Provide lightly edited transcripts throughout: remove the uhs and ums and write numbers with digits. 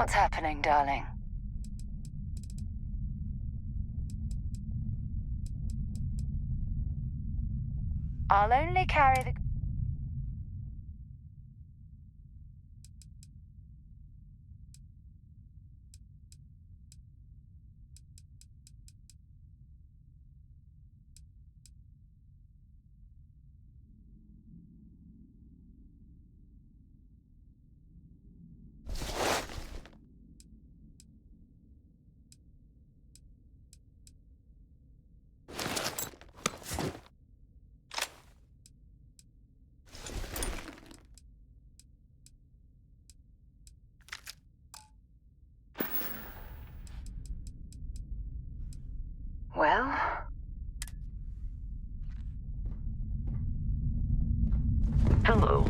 What's happening, darling? I'll only carry the... Well? Hello.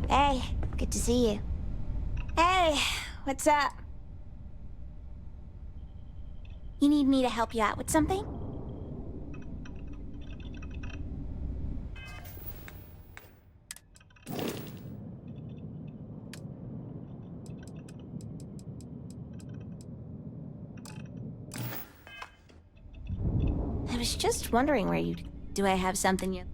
Hey, good to see you. Hey, what's up? You need me to help you out with something? I was just wondering where you... Do I have something you...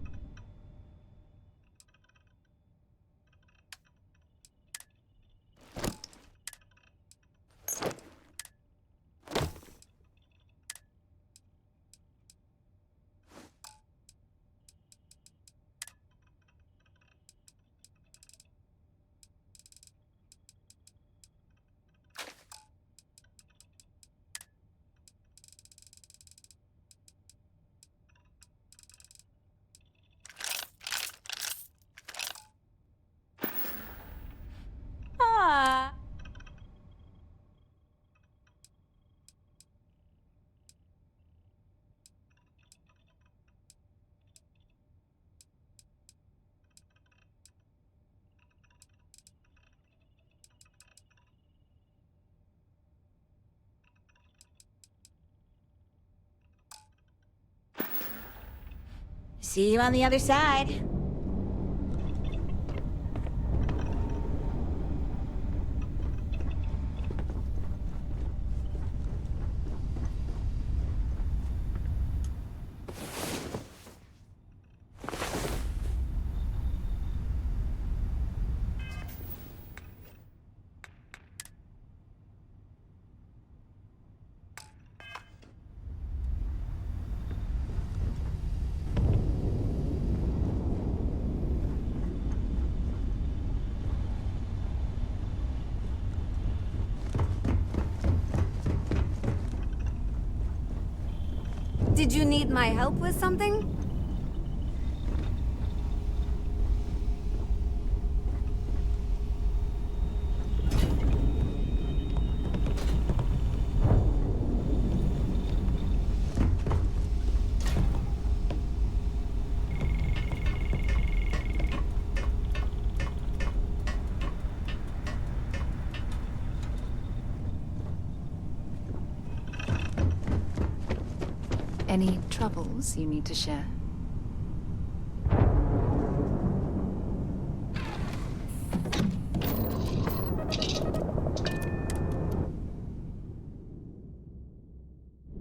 Ah. See you on the other side. Did you need my help with something? Any troubles you need to share?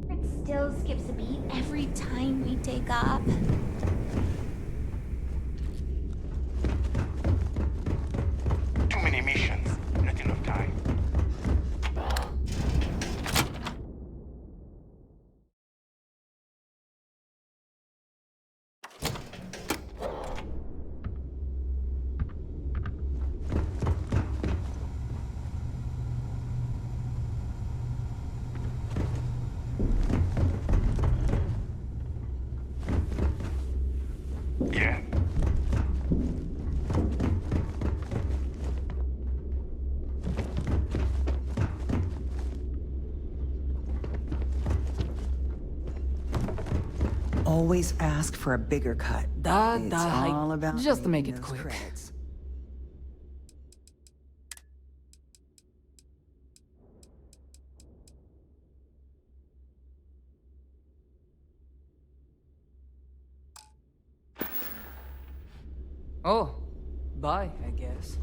It still skips a beat every time we take off. Too many missions, not enough time. Yeah. Always ask for a bigger cut. It's all about just to make making it those quick. credits. Oh, bye, I guess.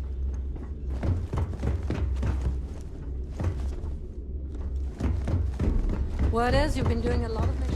What is? You've been doing a lot of missions.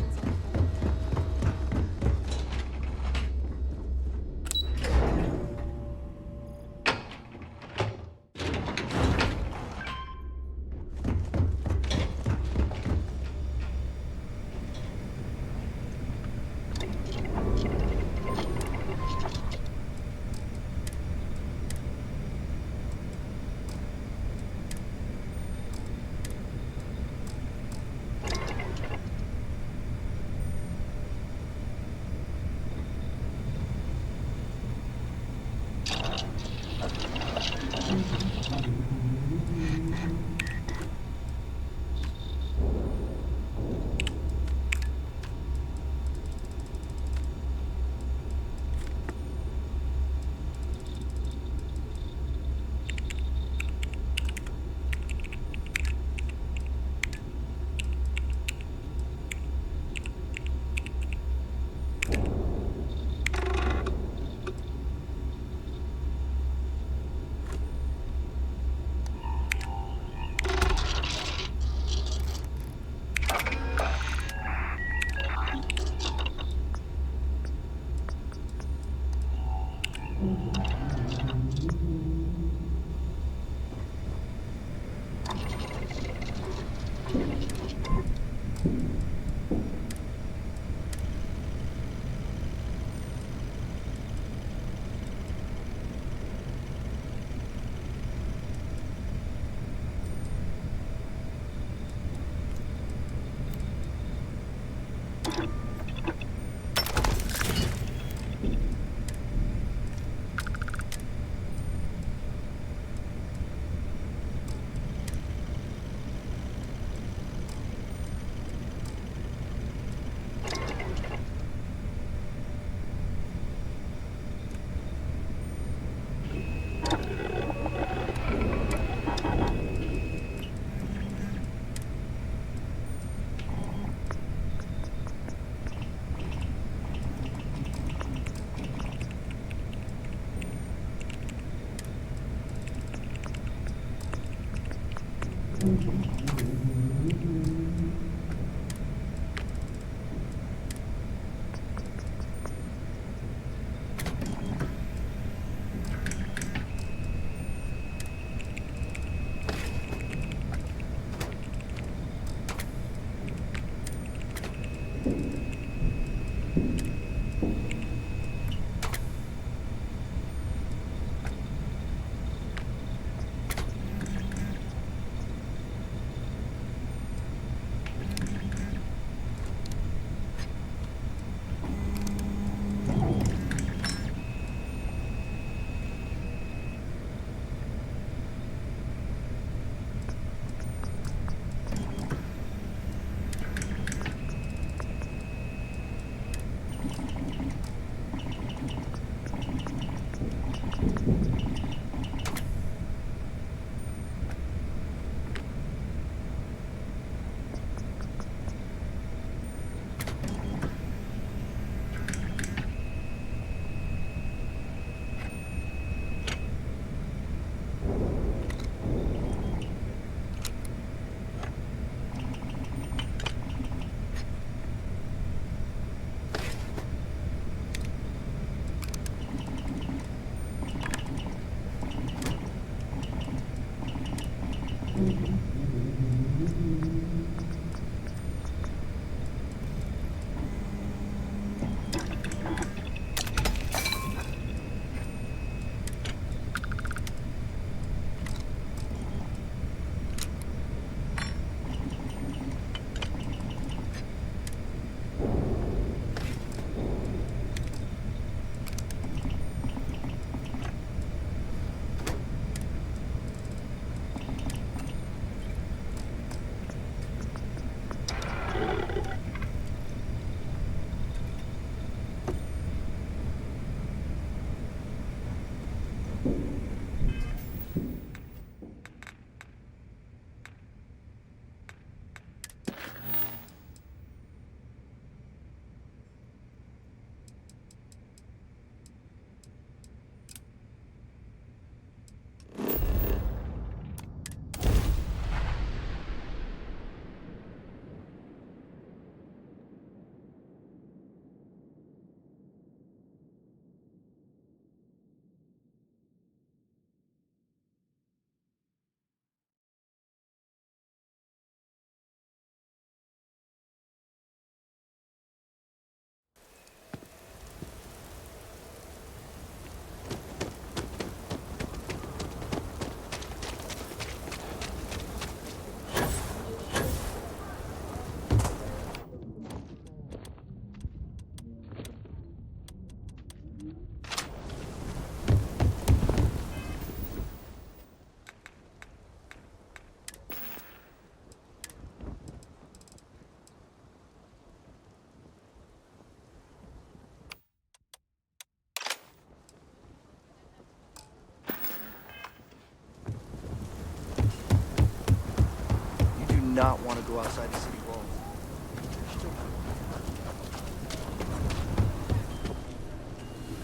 go outside the city walls.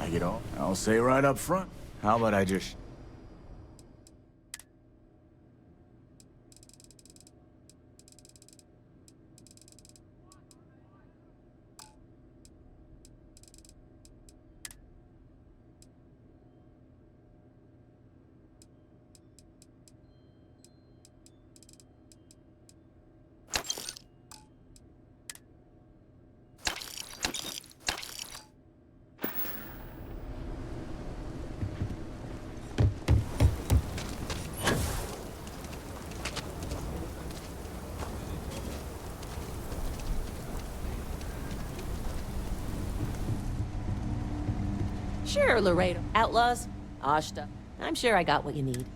I get all. I'll say right up front. How about I just... Sure, Laredo. Outlaws? Ashta. I'm sure I got what you need.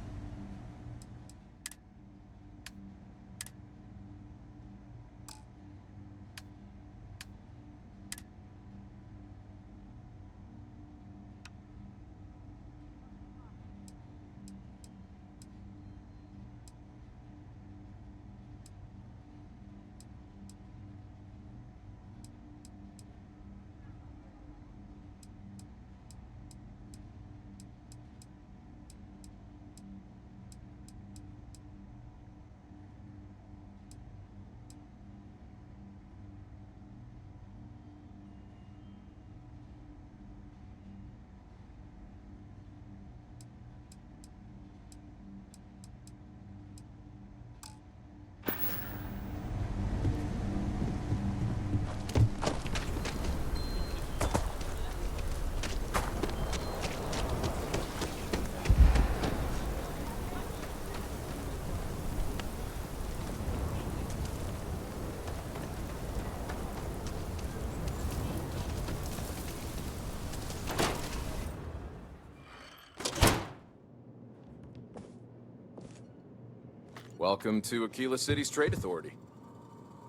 Welcome to Aquila City's Trade Authority.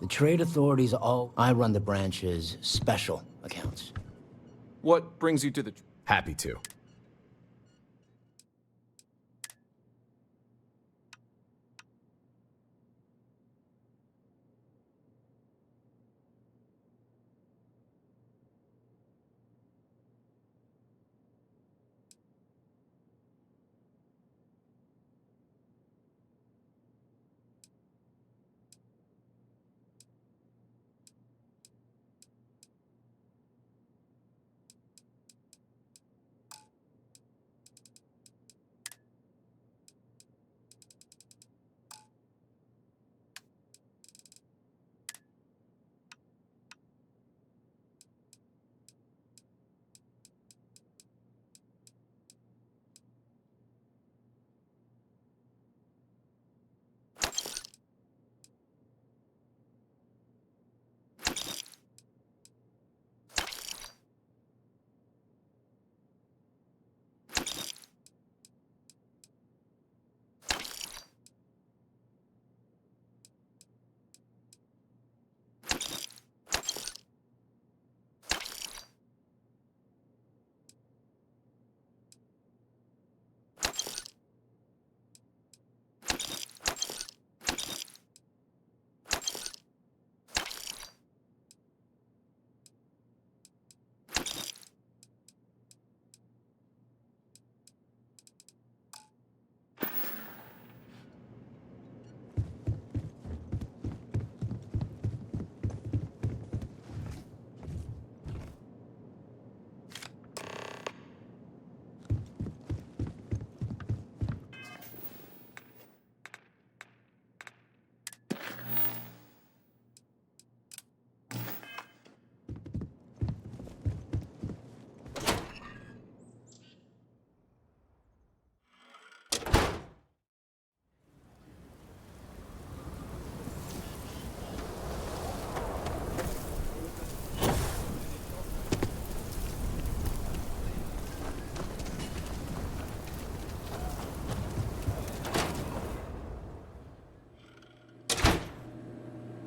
The trade authorities I run the branch's special accounts. What brings you to the... Happy to.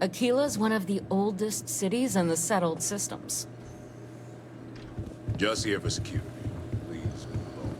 Aquila's one of the oldest cities in the settled systems. Just here for security. Please move on.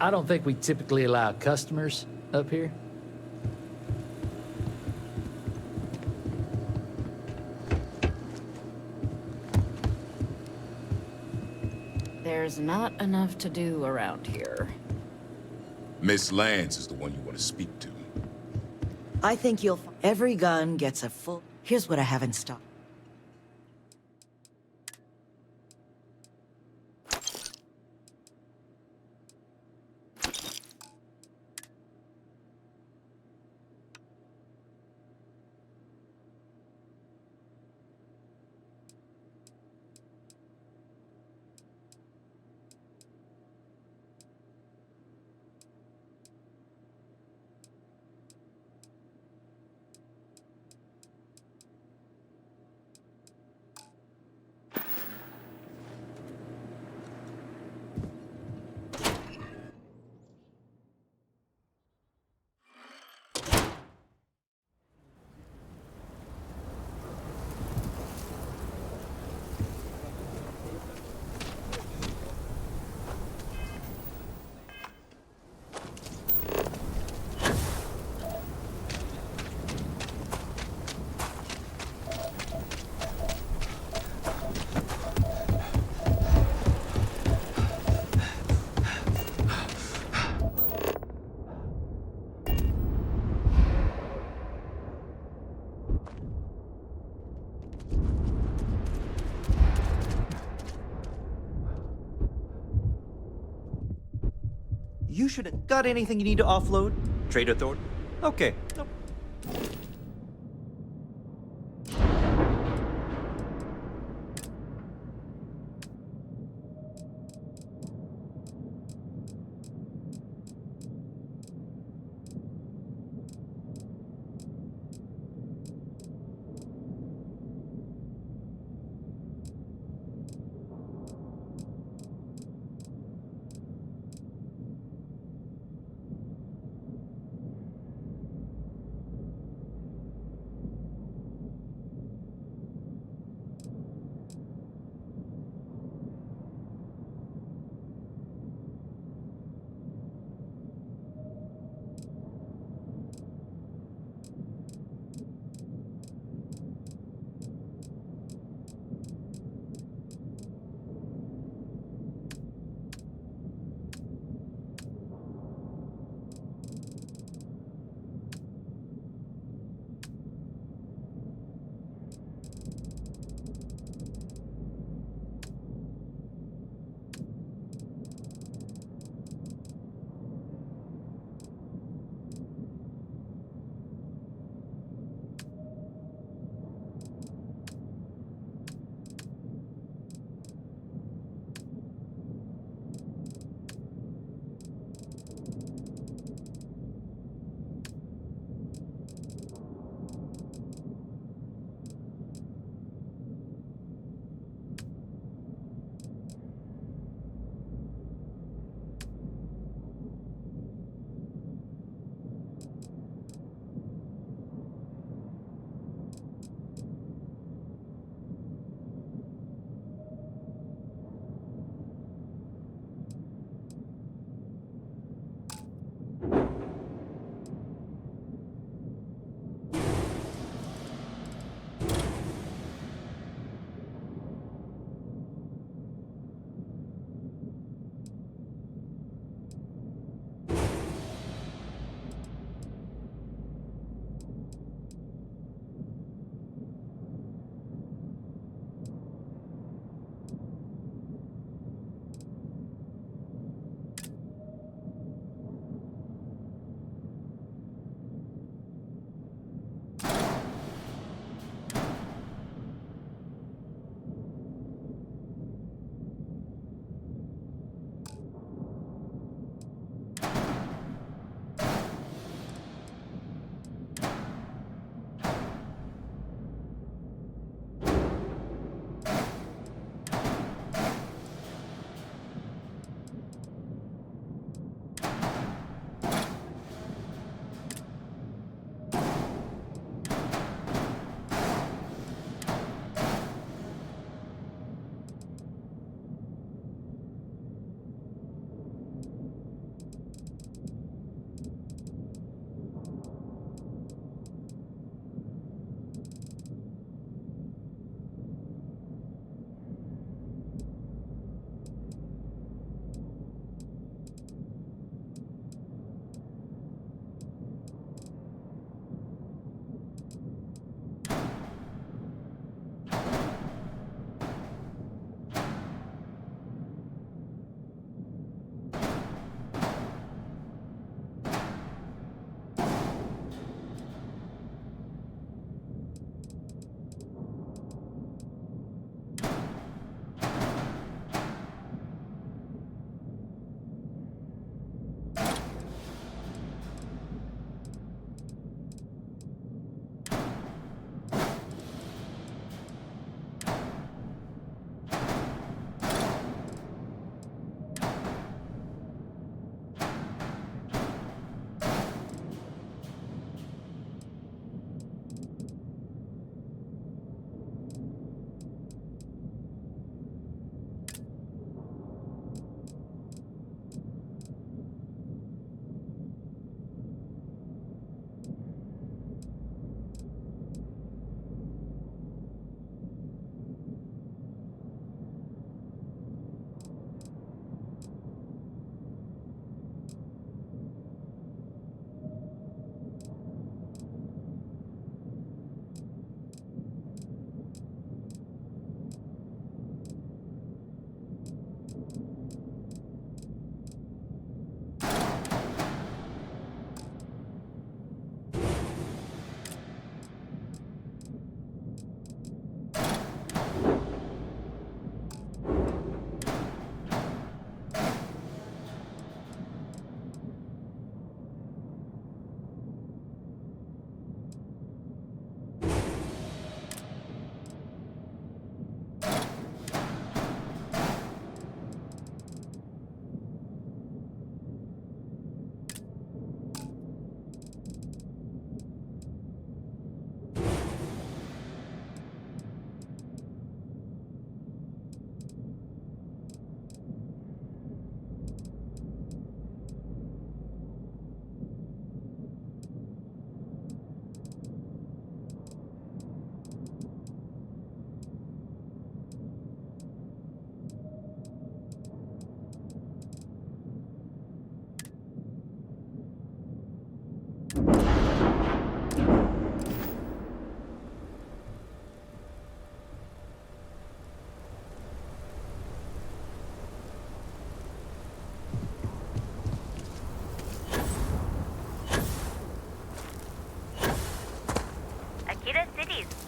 I don't think we typically allow customers up here. There's not enough to do around here. Miss Lance is the one you want to speak to. I think you'll. Every gun gets a full. Here's what I have in stock. You shouldn't. Got anything you need to offload? Trade authority? Okay. Nope.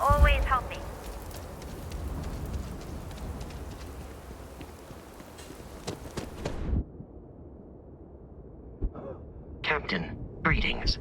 Always helping. Captain, greetings.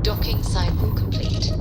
Docking cycle complete.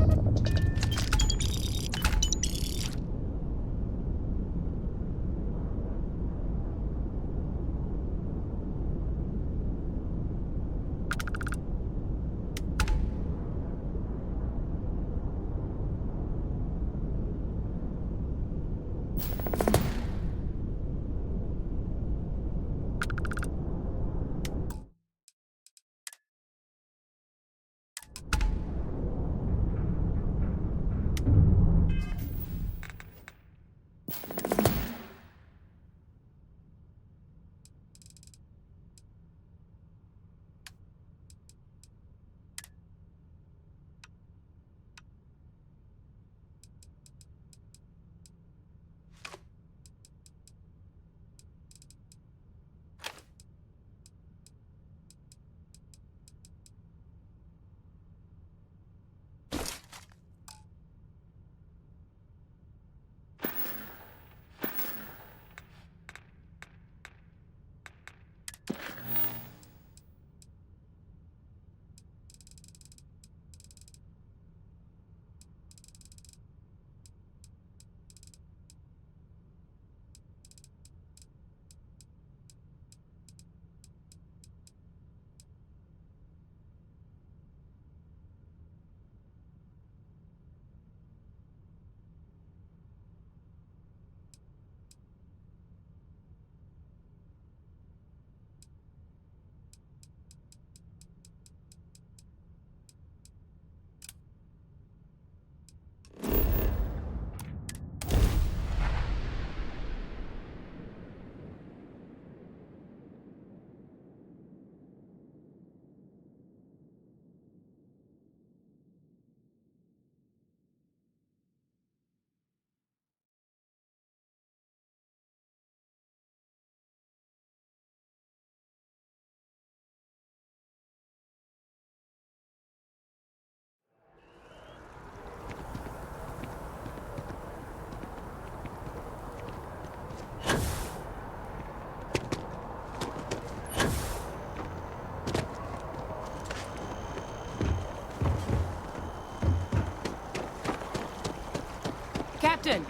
Captain!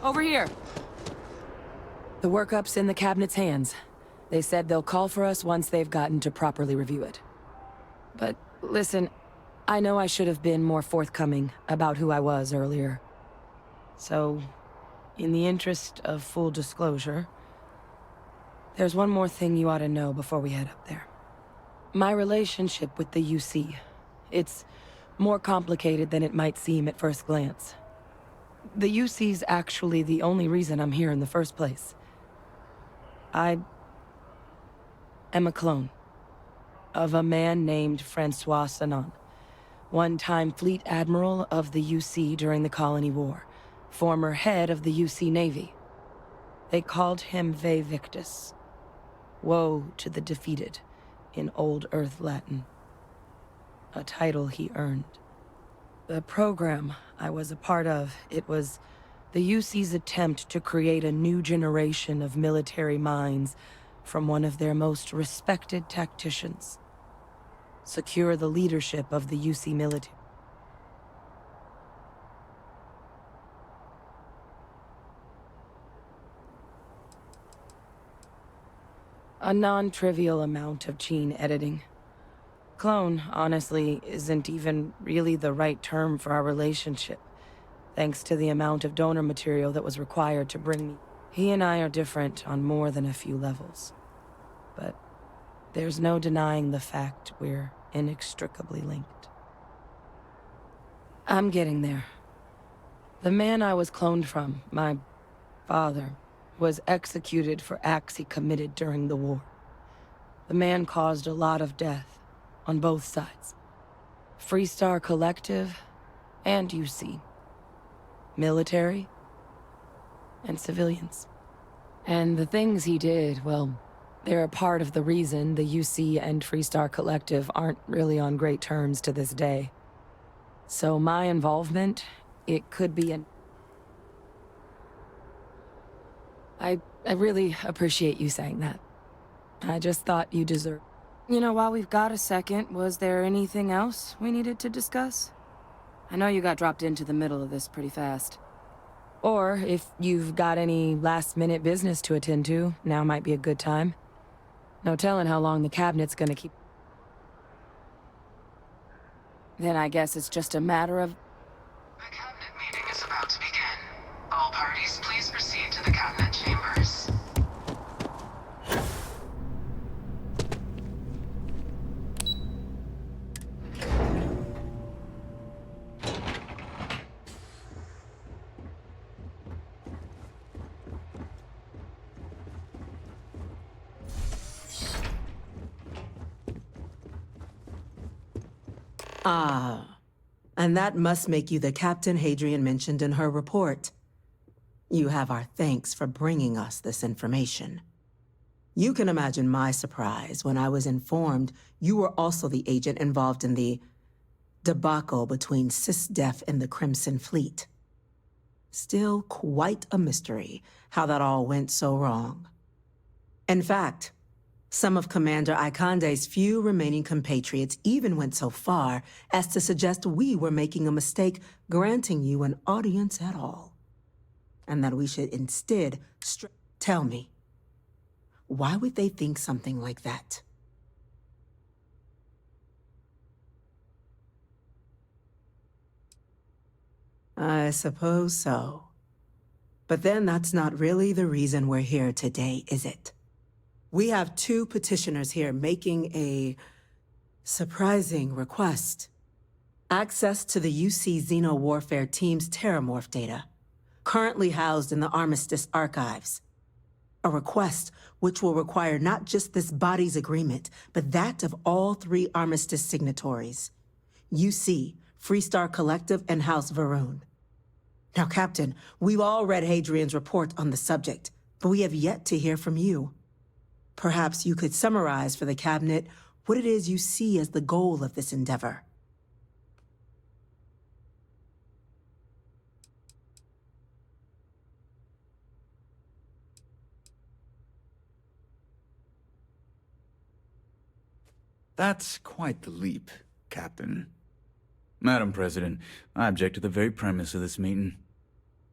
Over here! The workup's in the cabinet's hands. They said they'll call for us once they've gotten to properly review it. But listen, I know I should have been more forthcoming about who I was earlier. So, in the interest of full disclosure, there's one more thing you ought to know before we head up there. My relationship with the UC. It's more complicated than it might seem at first glance. The UC's actually the only reason I'm here in the first place. I am a clone of a man named Francois Sanon, one-time fleet admiral of the UC during the Colony War, former head of the UC Navy. They called him Ve Victus, woe to the defeated, in Old Earth Latin. a title he earned. The program I was a part of, it was the UC's attempt to create a new generation of military minds from one of their most respected tacticians. Secure the leadership of the UC military. A non-trivial amount of gene editing. Clone, honestly, isn't even really the right term for our relationship, thanks to the amount of donor material that was required to bring me. He and I are different on more than a few levels. But there's no denying the fact we're inextricably linked. I'm getting there. The man I was cloned from, my father, was executed for acts he committed during the war. The man caused a lot of death, on both sides. Freestar Collective, and UC. Military, and civilians. And the things he did, well, they're a part of the reason the UC and Freestar Collective aren't really on great terms to this day. So my involvement, it could be an... I really appreciate you saying that. I just thought you deserved... You know, while we've got a second, was there anything else we needed to discuss? I know you got dropped into the middle of this pretty fast. Or, if you've got any last-minute business to attend to, now might be a good time. No telling how long the cabinet's gonna keep... Then I guess it's just a matter of... The cabinet meeting is about to begin. All parties, please proceed to the cabinet chambers. Ah, and that must make you the Captain Hadrian mentioned in her report. You have our thanks for bringing us this information. You can imagine my surprise when I was informed you were also the agent involved in the debacle between SysDef and the Crimson Fleet. Still quite a mystery how that all went so wrong. In fact, some of Commander Ikande's few remaining compatriots even went so far as to suggest we were making a mistake granting you an audience at all. And that we should instead tell me, why would they think something like that? I suppose so. But then that's not really the reason we're here today, is it? We have two petitioners here making a surprising request. Access to the UC Xeno Warfare Team's Terramorph data, currently housed in the Armistice archives. A request which will require not just this body's agreement, but that of all three Armistice signatories. UC, Freestar Collective, and House Varun. Now, Captain, we've all read Hadrian's report on the subject, but we have yet to hear from you. Perhaps you could summarize for the Cabinet what it is you see as the goal of this endeavor. That's quite the leap, Captain. Madam President, I object to the very premise of this meeting.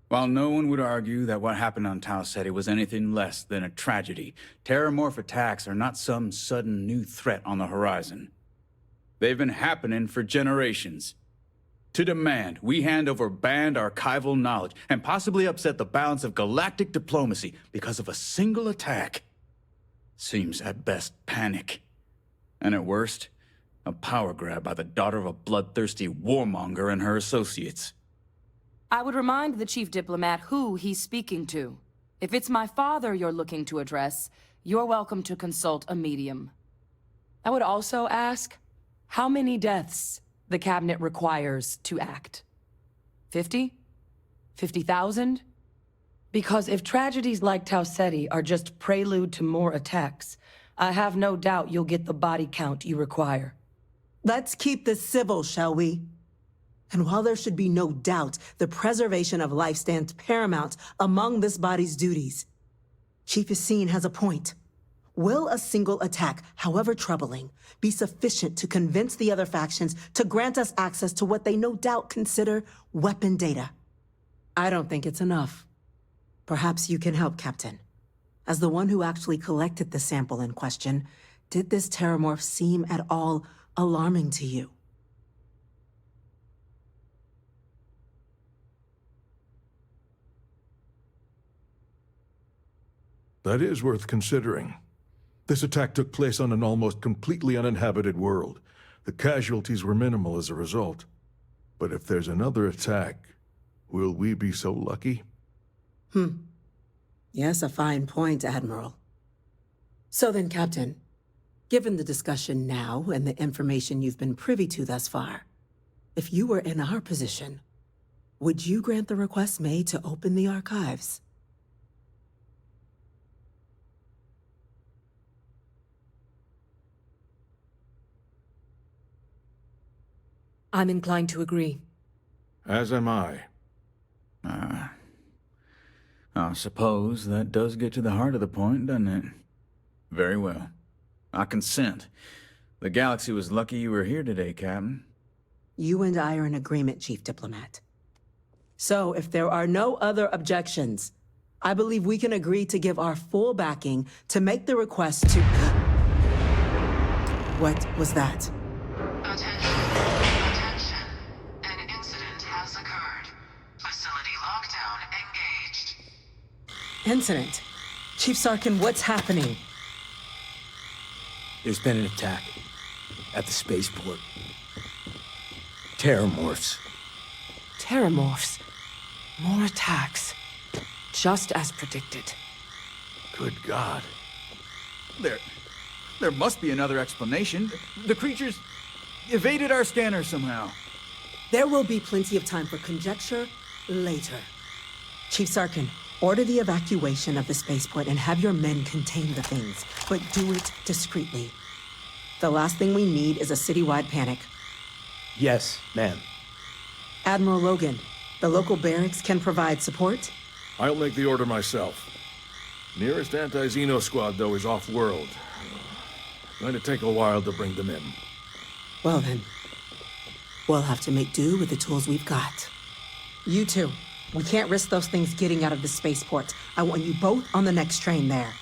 While no one would argue that what happened on Tau Ceti was anything less than a tragedy, Terramorph attacks are not some sudden new threat on the horizon. They've been happening for generations. To demand we hand over banned archival knowledge and possibly upset the balance of galactic diplomacy because of a single attack seems at best panic. And at worst, a power grab by the daughter of a bloodthirsty warmonger and her associates. I would remind the Chief Diplomat who he's speaking to. If it's my father you're looking to address, you're welcome to consult a medium. I would also ask how many deaths the Cabinet requires to act. 50? 50,000? Because if tragedies like Tau Ceti are just prelude to more attacks, I have no doubt you'll get the body count you require. Let's keep this civil, shall we? And while there should be no doubt the preservation of life stands paramount among this body's duties, Chief Yassine has a point. Will a single attack, however troubling, be sufficient to convince the other factions to grant us access to what they no doubt consider weapon data? I don't think it's enough. Perhaps you can help, Captain. As the one who actually collected the sample in question, did this terramorph seem at all alarming to you? That is worth considering. This attack took place on an almost completely uninhabited world. The casualties were minimal as a result. But if there's another attack, will we be so lucky? Yes, a fine point, Admiral. So then, Captain, given the discussion now and the information you've been privy to thus far, if you were in our position, would you grant the request made to open the archives? I'm inclined to agree. As am I. I suppose that does get to the heart of the point, doesn't it? Very well. I consent. The galaxy was lucky you were here today, Captain. You and I are in agreement, Chief Diplomat. So, if there are no other objections, I believe we can agree to give our full backing to make the request to... What was that? Attention. An incident has occurred. Facility lockdown engaged. Incident? Chief Sarkin, what's happening? There's been an attack at the spaceport. Terramorphs. Terramorphs. More attacks. Just as predicted. Good God. There must be another explanation. The creatures evaded our scanner somehow. There will be plenty of time for conjecture later. Chief Sarkin, order the evacuation of the spaceport and have your men contain the things, but do it discreetly. The last thing we need is a citywide panic. Yes, ma'am. Admiral Logan, the local barracks can provide support? I'll make the order myself. Nearest anti-Xeno squad, though, is off-world. Going to take a while to bring them in. Well then, we'll have to make do with the tools we've got. You two, we can't risk those things getting out of the spaceport. I want you both on the next train there.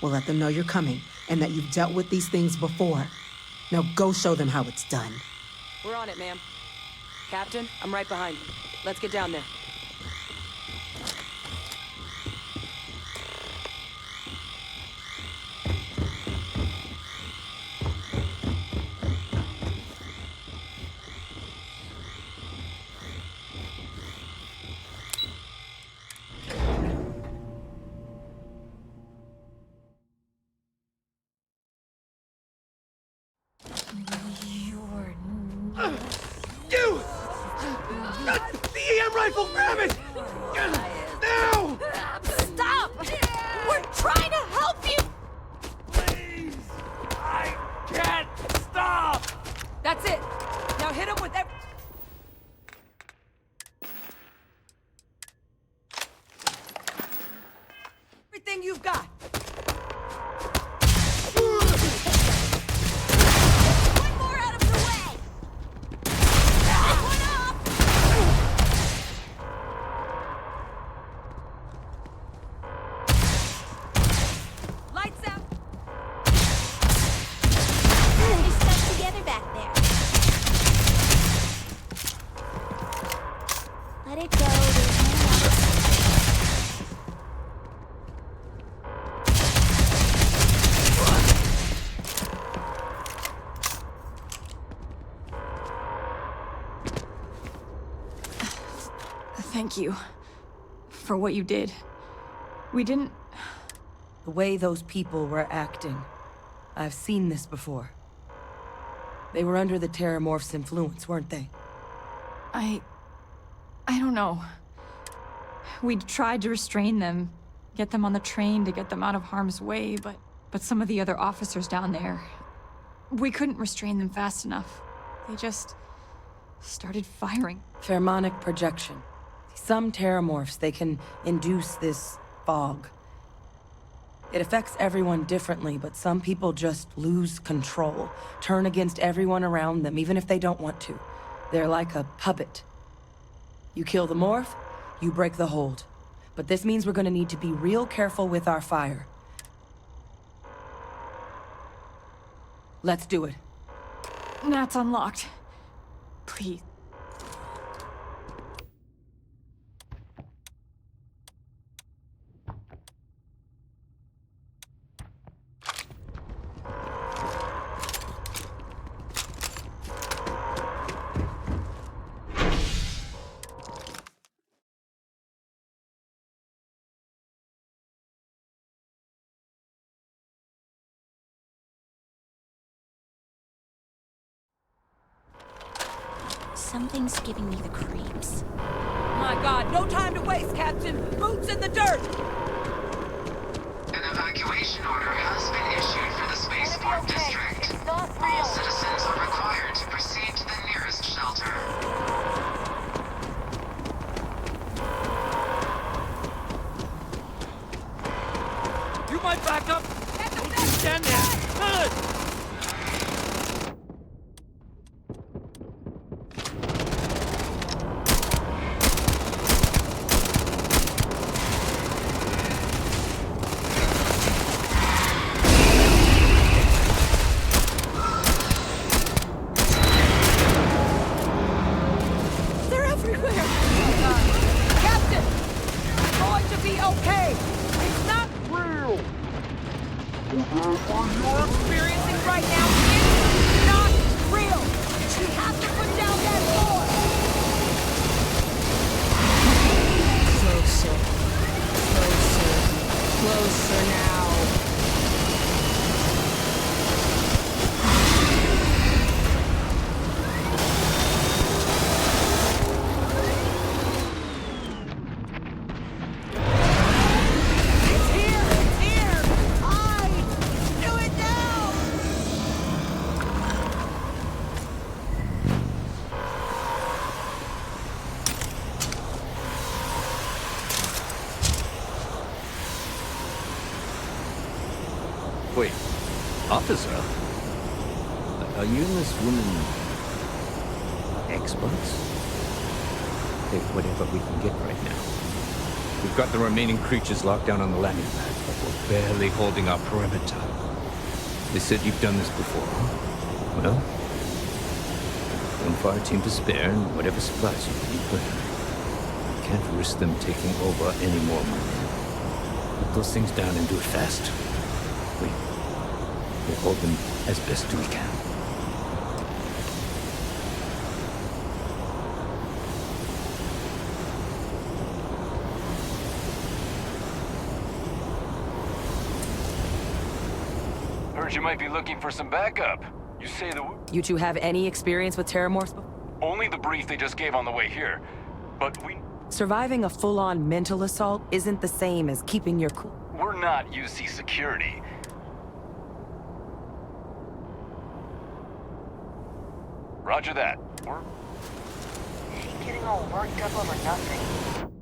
We'll let them know you're coming and that you've dealt with these things before. Now go show them how it's done. We're on it, ma'am. Captain, I'm right behind you. Let's get down there. You! The EM rifle, grab it! Now! Stop! We're trying to help you! Please! I can't stop! That's it! Now hit him with everything you've got! One more out of the way! One off! Lights out! You're stuck together back there. Let it go. Thank you for what you did. We didn't... The way those people were acting. I've seen this before. They were under the Terramorph's influence, weren't they? I don't know. We tried to restrain them, get them on the train to get them out of harm's way, but some of the other officers down there, we couldn't restrain them fast enough. They just started firing. Pheromonic projection. Some terramorphs, they can induce this fog. It affects everyone differently, but some people just lose control, turn against everyone around them, even if they don't want to. They're like a puppet. You kill the morph, you break the hold. But this means we're gonna need to be real careful with our fire. Let's do it. That's unlocked. Please. Something's giving me the creeps. My God, no time to waste, Captain! Boots in the dirt! An evacuation order has been issued for the spaceport district. All citizens are required to proceed to the nearest shelter. You might back up! Don't just stand there! Good! They're everywhere! Captain! It's going to be okay! It's not real! What you're experiencing right now is not real! We have to put down that door! Closer. Closer. Closer now. It's here! It's here! Do it now! Wait, officer? Are you and this woman experts? Take whatever we can get right now. We've got the remaining creatures locked down on the landing pad, but we're barely holding our perimeter. They said you've done this before, huh? Well, one fire team to spare and whatever supplies you need, but I can't risk them taking over any more of my men. Put those things down and do it fast. We'll hold them as best we can. Heard you might be looking for some backup. You say You two have any experience with terramorphs? only the brief they just gave on the way here. But Surviving a full-on mental assault isn't the same as keeping your cool. we're not UC security. Roger that. We're Hate getting all worked up over nothing.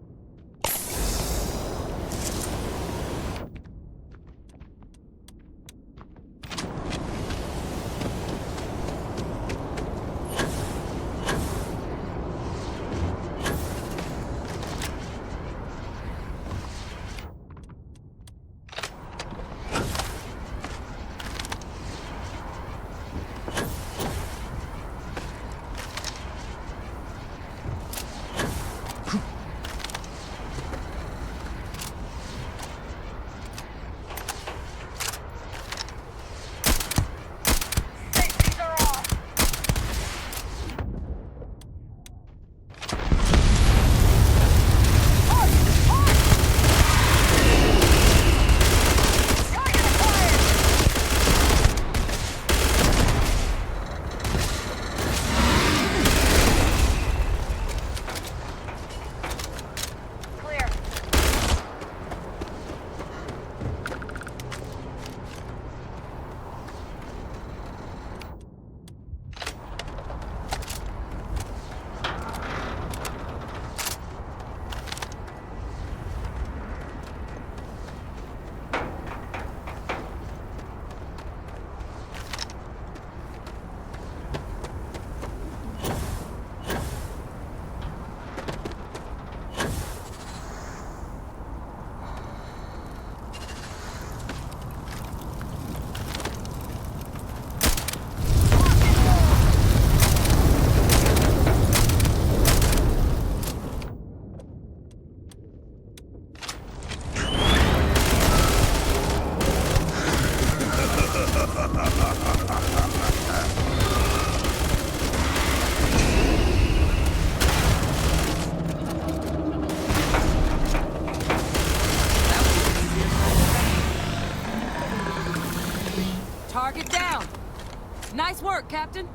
Nice work, Captain.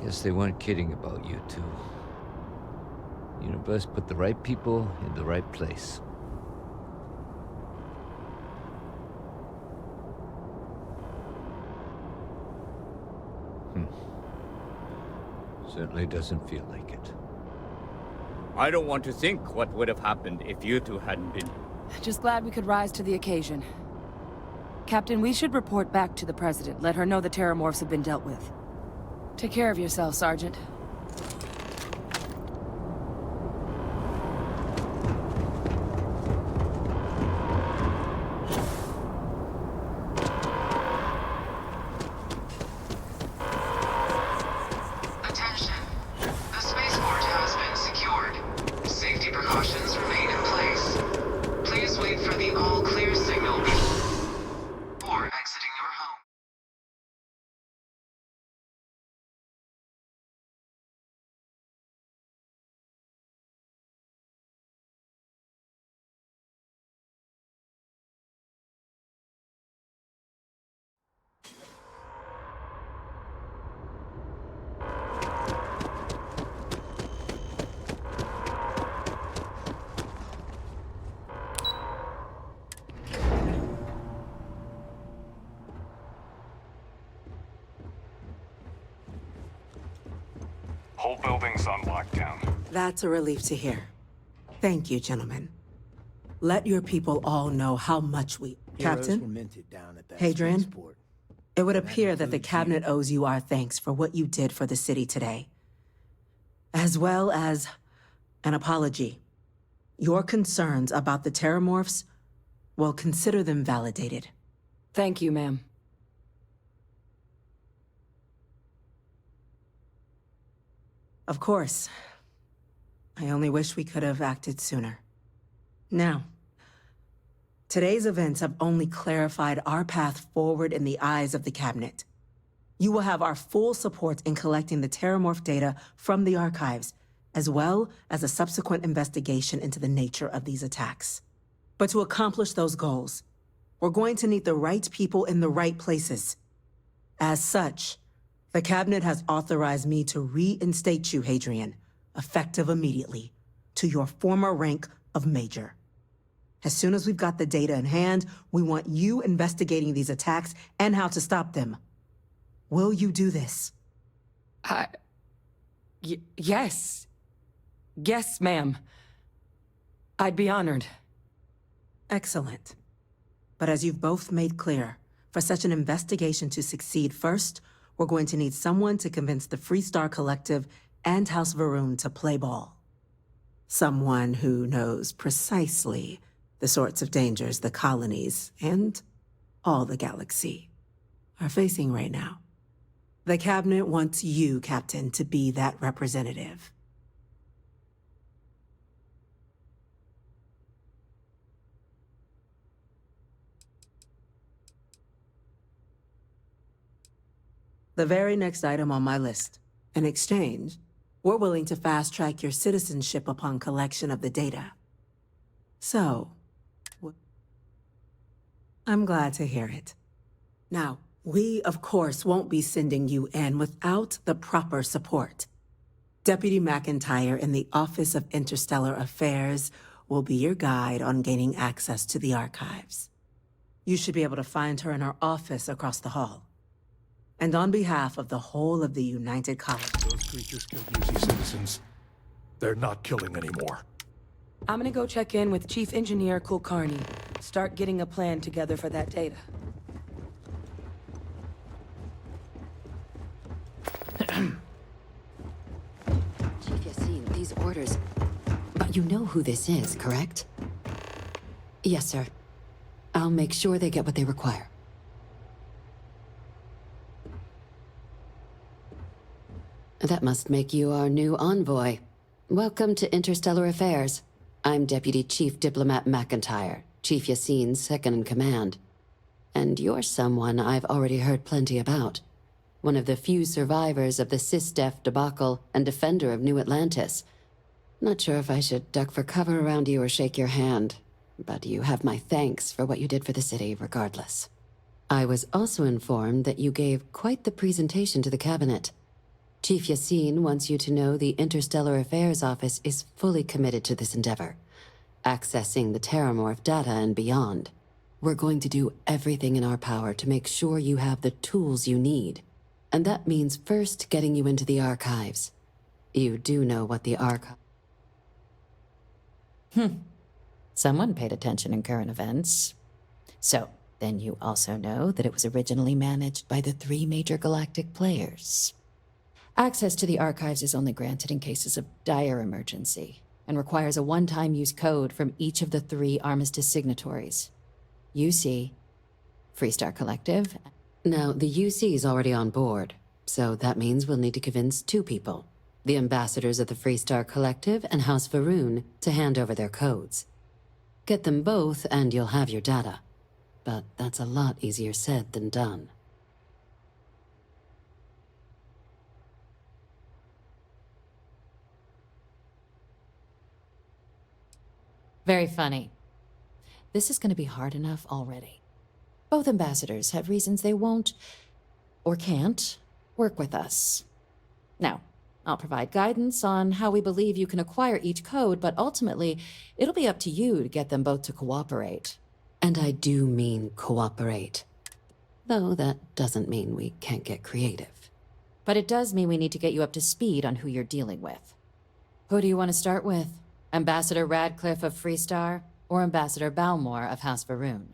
Guess they weren't kidding about you two. Universe put the right people in the right place. Certainly doesn't feel like it. I don't want to think what would have happened if you two hadn't been. Just glad we could rise to the occasion. Captain, we should report back to the President. Let her know the Terramorphs have been dealt with. Take care of yourself, Sergeant. Attention. The spaceport has been secured. Safety precautions remain in place. Please wait for the all-clear signal before exiting your home. Whole building's on lockdown. That's a relief to hear. Thank you, gentlemen. Let your people all know how much we... Heroes were Captain? minted down at that Hadrian? spaceport. It would And appear that the includes Cabinet you. owes you our thanks for what you did for the city today. As well as an apology. Your concerns about the Terramorphs, well, consider them validated. Thank you, ma'am. Of course. I only wish we could have acted sooner. Now, today's events have only clarified our path forward in the eyes of the Cabinet. You will have our full support in collecting the Terramorph data from the archives, as well as a subsequent investigation into the nature of these attacks. But to accomplish those goals, we're going to need the right people in the right places. As such, the Cabinet has authorized me to reinstate you, Hadrian, effective immediately, to your former rank of Major. As soon as we've got the data in hand, we want you investigating these attacks and how to stop them. Will you do this? Yes. Yes, ma'am. I'd be honored. Excellent. But as you've both made clear, for such an investigation to succeed first, we're going to need someone to convince the Freestar Collective and House Varun to play ball. Someone who knows precisely the sorts of dangers the colonies and all the galaxy are facing right now. The Cabinet wants you, Captain, to be that representative. The very next item on my list. In exchange, we're willing to fast-track your citizenship upon collection of the data. So, I'm glad to hear it. Now, we, of course, won't be sending you in without the proper support. Deputy McIntyre in the Office of Interstellar Affairs will be your guide on gaining access to the archives. You should be able to find her in her office across the hall. And on behalf of the whole of the United Colony... Those creatures killed UC citizens. They're not killing anymore. I'm gonna go check in with Chief Engineer Kulkarni. Start getting a plan together for that data. You know who this is, correct? Yes, sir. I'll make sure they get what they require. That must make you our new envoy. Welcome to Interstellar Affairs. I'm Deputy Chief Diplomat McIntyre, Chief Yassine's second-in-command. And you're someone I've already heard plenty about. One of the few survivors of the SysDef debacle and defender of New Atlantis. Not sure if I should duck for cover around you or shake your hand, but you have my thanks for what you did for the city regardless. I was also informed that you gave quite the presentation to the cabinet. Chief Yassine wants you to know the Interstellar Affairs Office is fully committed to this endeavor, accessing the Terramorph data and beyond. We're going to do everything in our power to make sure you have the tools you need. And that means first getting you into the archives. You do know what the archive... Someone paid attention in current events. So, then you also know that it was originally managed by the 3 major galactic players. Access to the archives is only granted in cases of dire emergency, and requires a one-time use code from each of the 3 Armistice signatories. UC, Freestar Collective. Now, the UC is already on board, so that means we'll need to convince 2 people. The ambassadors of the Freestar Collective and House Varun to hand over their codes. Get them both and you'll have your data. But that's a lot easier said than done. Very funny. This is going to be hard enough already. Both ambassadors have reasons they won't, or can't, work with us. Now, I'll provide guidance on how we believe you can acquire each code, but ultimately, it'll be up to you to get them both to cooperate. And I do mean cooperate. Though that doesn't mean we can't get creative. But it does mean we need to get you up to speed on who you're dealing with. Who do you want to start with? Ambassador Radcliffe of Freestar, or Ambassador Balmore of House Varun?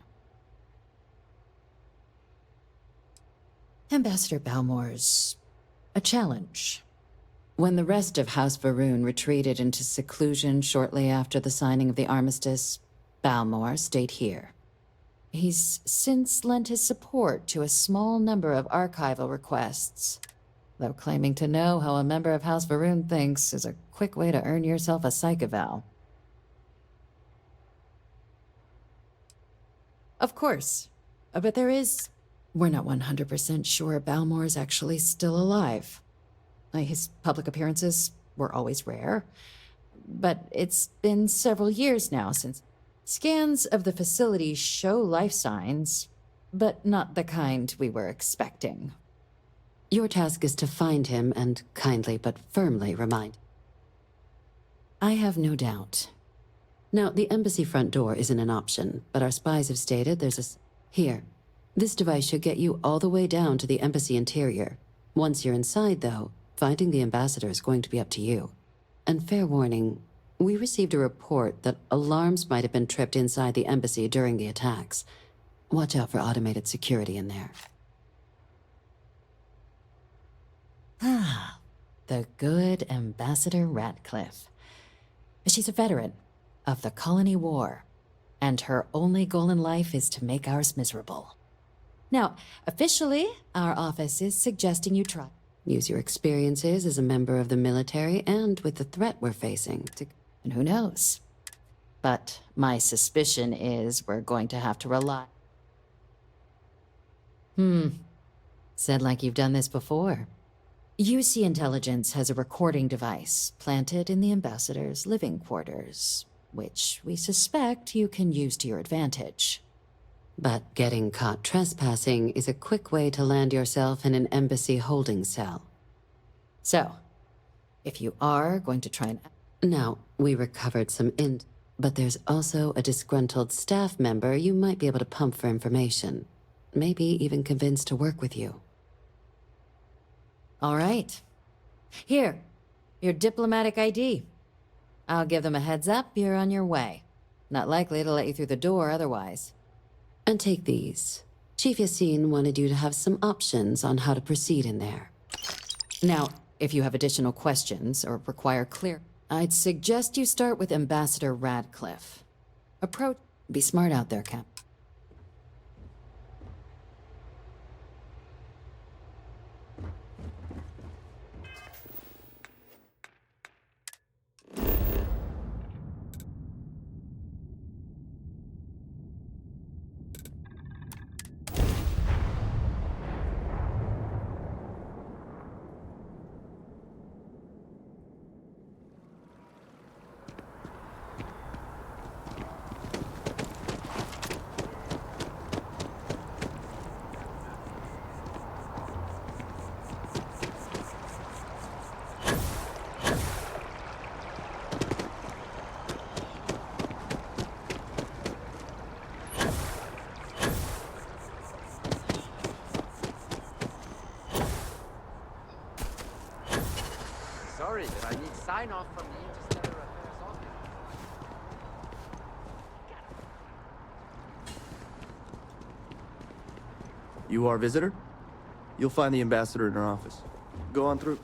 Ambassador Balmore's a challenge. When the rest of House Varun retreated into seclusion shortly after the signing of the armistice, Balmore stayed here. He's since lent his support to a small number of archival requests, though claiming to know how a member of House Varun thinks is a quick way to earn yourself a psych eval. Of course, but we're not 100% sure Balmore's actually still alive. His public appearances were always rare, but it's been several years now since scans of the facility show life signs, but not the kind we were expecting. Your task is to find him and kindly but firmly remind. I have no doubt. Now, the embassy front door isn't an option, but our spies have stated there's a... Here. This device should get you all the way down to the embassy interior. Once you're inside, though, finding the ambassador is going to be up to you. And fair warning, we received a report that alarms might have been tripped inside the embassy during the attacks. Watch out for automated security in there. Ah, the good Ambassador Radcliffe. She's a veteran of the Colony War, and her only goal in life is to make ours miserable. Now, officially, our office is suggesting you try. Use your experiences as a member of the military and with the threat we're facing to... And who knows? But my suspicion is we're going to have to rely... Said like you've done this before. UC Intelligence has a recording device planted in the ambassador's living quarters, which we suspect you can use to your advantage. But getting caught trespassing is a quick way to land yourself in an embassy holding cell. So, if you are going to try and... Now, we recovered some but there's also a disgruntled staff member you might be able to pump for information. Maybe even convince to work with you. All right. Here, your diplomatic ID. I'll give them a heads up, you're on your way. Not likely to let you through the door otherwise. And take these. Chief Yassine wanted you to have some options on how to proceed in there. Now, if you have additional questions or require clear... I'd suggest you start with Ambassador Radcliffe. Approach... Be smart out there, Cap. Sorry, but I need sign-off from the Interstellar Affairs office. You are a visitor? You'll find the ambassador in her office. Go on through.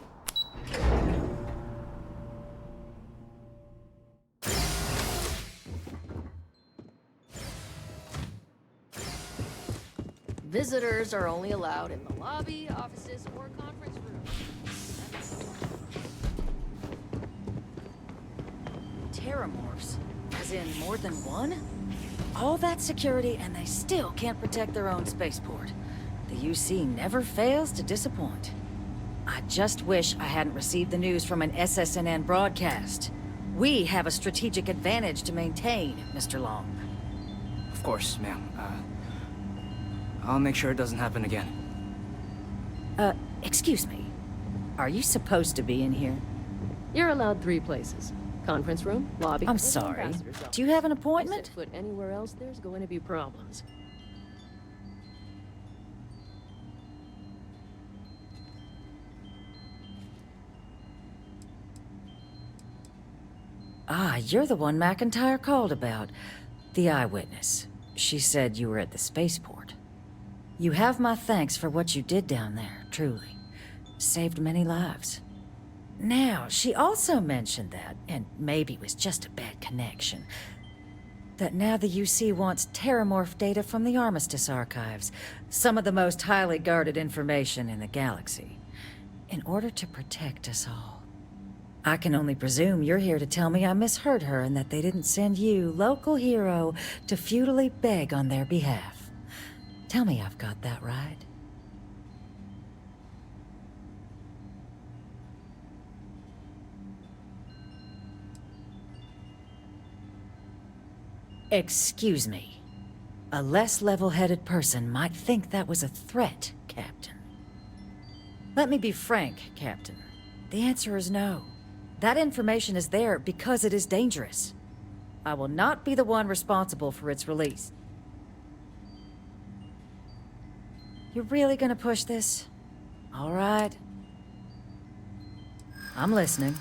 Visitors are only allowed in the lobby, offices, or conference rooms. Terramorphs? As in more than one? All that security and they still can't protect their own spaceport. The UC never fails to disappoint. I just wish I hadn't received the news from an SSNN broadcast. We have a strategic advantage to maintain, Mr. Long. Of course, ma'am. I'll make sure it doesn't happen again. Excuse me. Are you supposed to be in here? You're allowed 3 places. Conference room, lobby, I'm or the sorry. ambassador's office. Do you have an You appointment? set foot anywhere else, there's going to be problems. Ah, you're the one McIntyre called about. The eyewitness. She said you were at the spaceport. You have my thanks for what you did down there, truly. Saved many lives. Now, she also mentioned that, and maybe it was just a bad connection, that now the UC wants Terramorph data from the Armistice archives, some of the most highly guarded information in the galaxy, in order to protect us all. I can only presume you're here to tell me I misheard her and that they didn't send you, local hero, to futilely beg on their behalf. Tell me I've got that right. Excuse me. A less level-headed person might think that was a threat, Captain. Let me be frank, Captain. The answer is no. That information is there because it is dangerous. I will not be the one responsible for its release. You're really gonna push this? All right. I'm listening.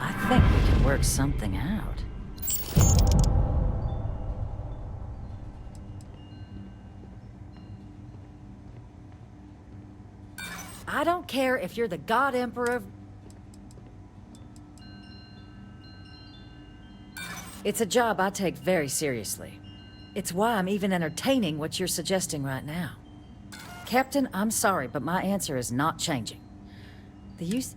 I think we can work something out. I don't care if you're the God Emperor of... It's a job I take very seriously. It's why I'm even entertaining what you're suggesting right now. Captain, I'm sorry, but my answer is not changing. The use...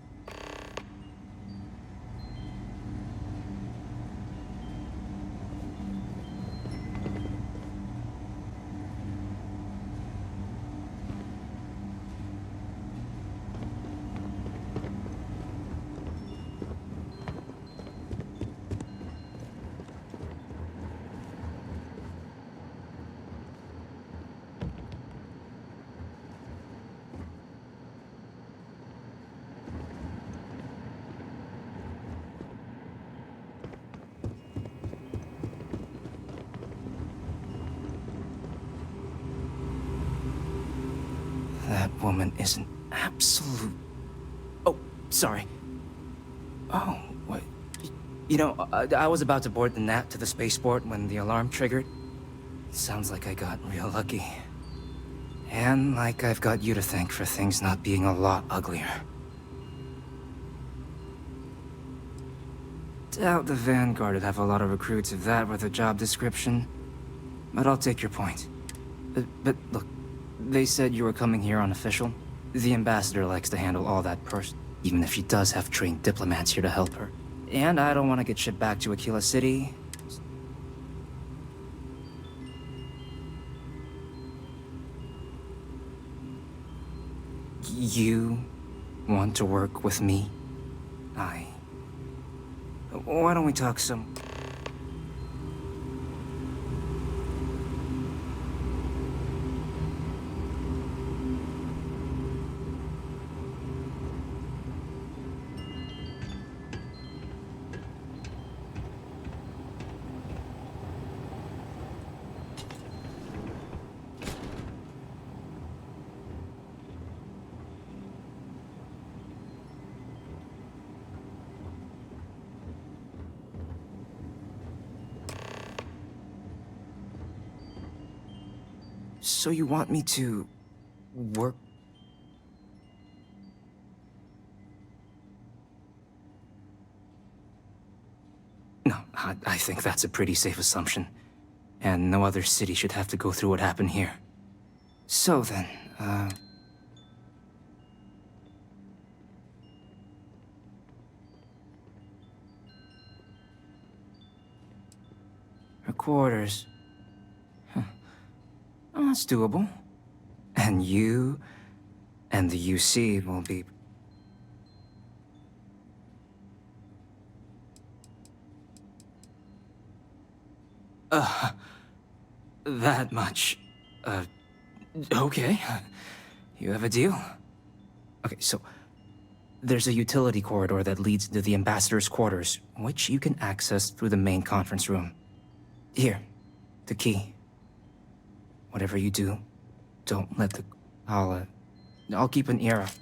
That woman is an absolute... Oh, sorry. Oh, what? You know, I was about to board the Nat to the spaceport when the alarm triggered. Sounds like I got real lucky. And like I've got you to thank for things not being a lot uglier. Doubt the Vanguard would have a lot of recruits if that were the job description. But I'll take your point. But look, they said you were coming here unofficial. The ambassador likes to handle all that even if she does have trained diplomats here to help her. And I don't want to get shipped back to Aquila City. You want to work with me? Why don't we talk some... So you want me to... work? No, I think that's a pretty safe assumption. And no other city should have to go through what happened here. So then, her quarters. Huh. Oh, that's doable. And you and the UC will be... that much. Okay. You have a deal? Okay, so... there's a utility corridor that leads to the ambassador's quarters, which you can access through the main conference room. Here, the key. Whatever you do, don't let the... I'll keep an ear out.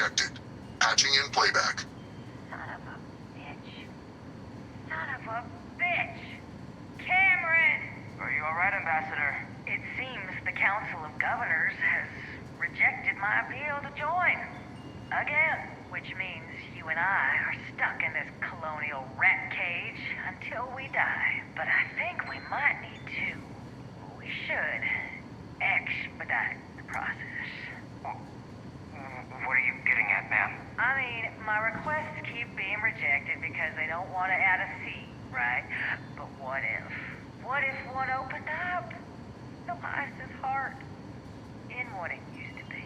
detected. Patching in playback. Son of a bitch. Son of a bitch! Cameron! Are you alright, Ambassador? It seems the Council of Governors has rejected my appeal to join. Again. Which means you and I are stuck in this colonial rat cage until we die. But I think we might need to. We should expedite the process. What are you getting at, ma'am? I mean, my requests keep being rejected because they don't want to add a fee, right? But what if? What if one opened up? The Lysa's heart in what it used to be.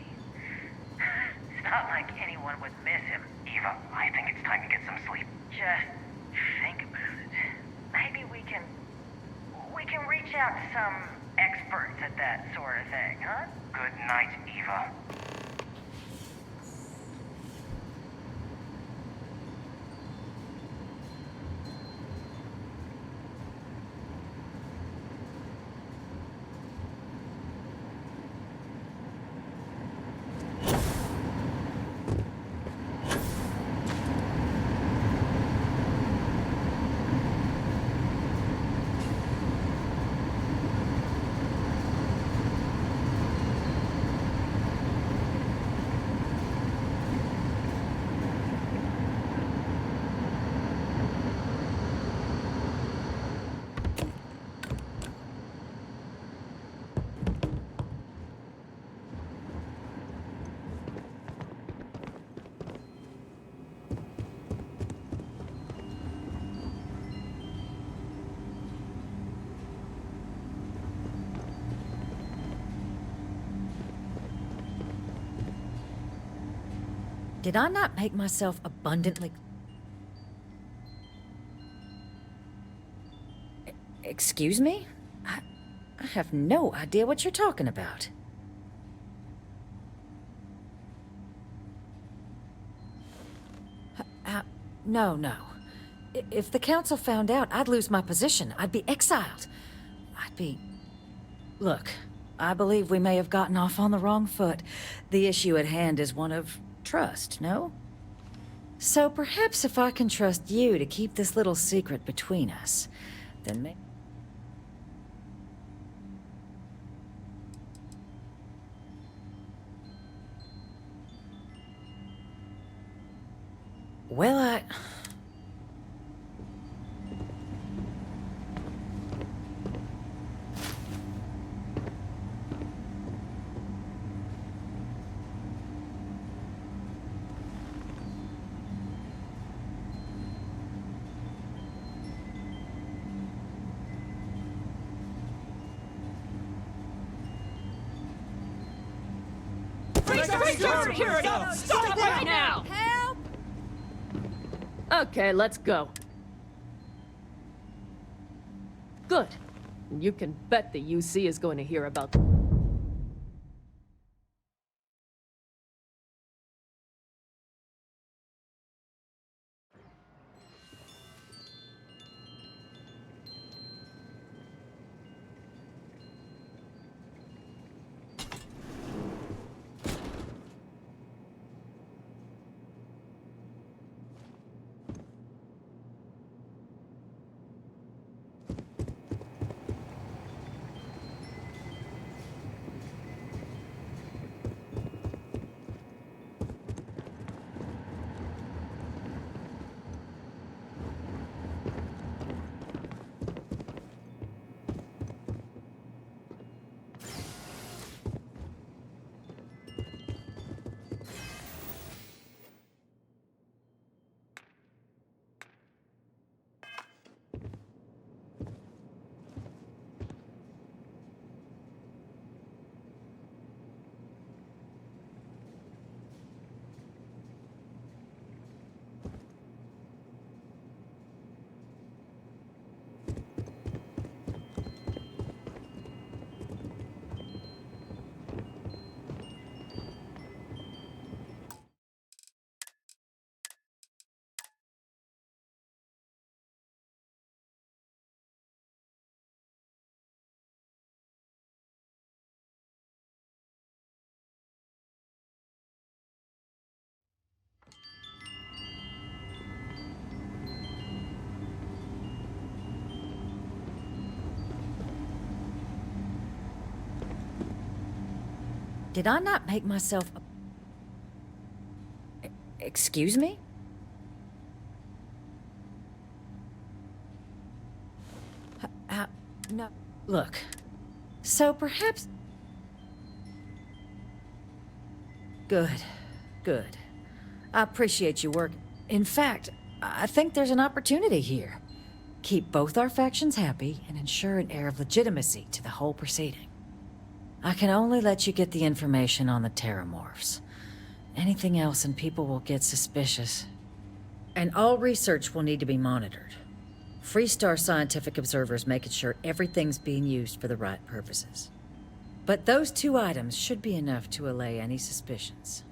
It's not like anyone would miss him. Eva, I think it's time to get some sleep. Just think about it. Maybe we can reach out to some experts at that sort of thing, huh? Good night, Eva. Did I not make myself abundantly... Excuse me? I have no idea what you're talking about. No. If the council found out, I'd lose my position. I'd be exiled. Look, I believe we may have gotten off on the wrong foot. The issue at hand is one of trust, no? So perhaps if I can trust you to keep this little secret between us, then maybe... Well, Security! Stop right now! Help! Okay, let's go. Good. You can bet the UC is going to hear about... Did I not make myself... Excuse me? No. Look. So perhaps... Good. Good. I appreciate your work. In fact, I think there's an opportunity here. Keep both our factions happy and ensure an air of legitimacy to the whole proceeding. I can only let you get the information on the Terramorphs. Anything else and people will get suspicious. And all research will need to be monitored. Freestar scientific observers making sure everything's being used for the right purposes. But those 2 items should be enough to allay any suspicions.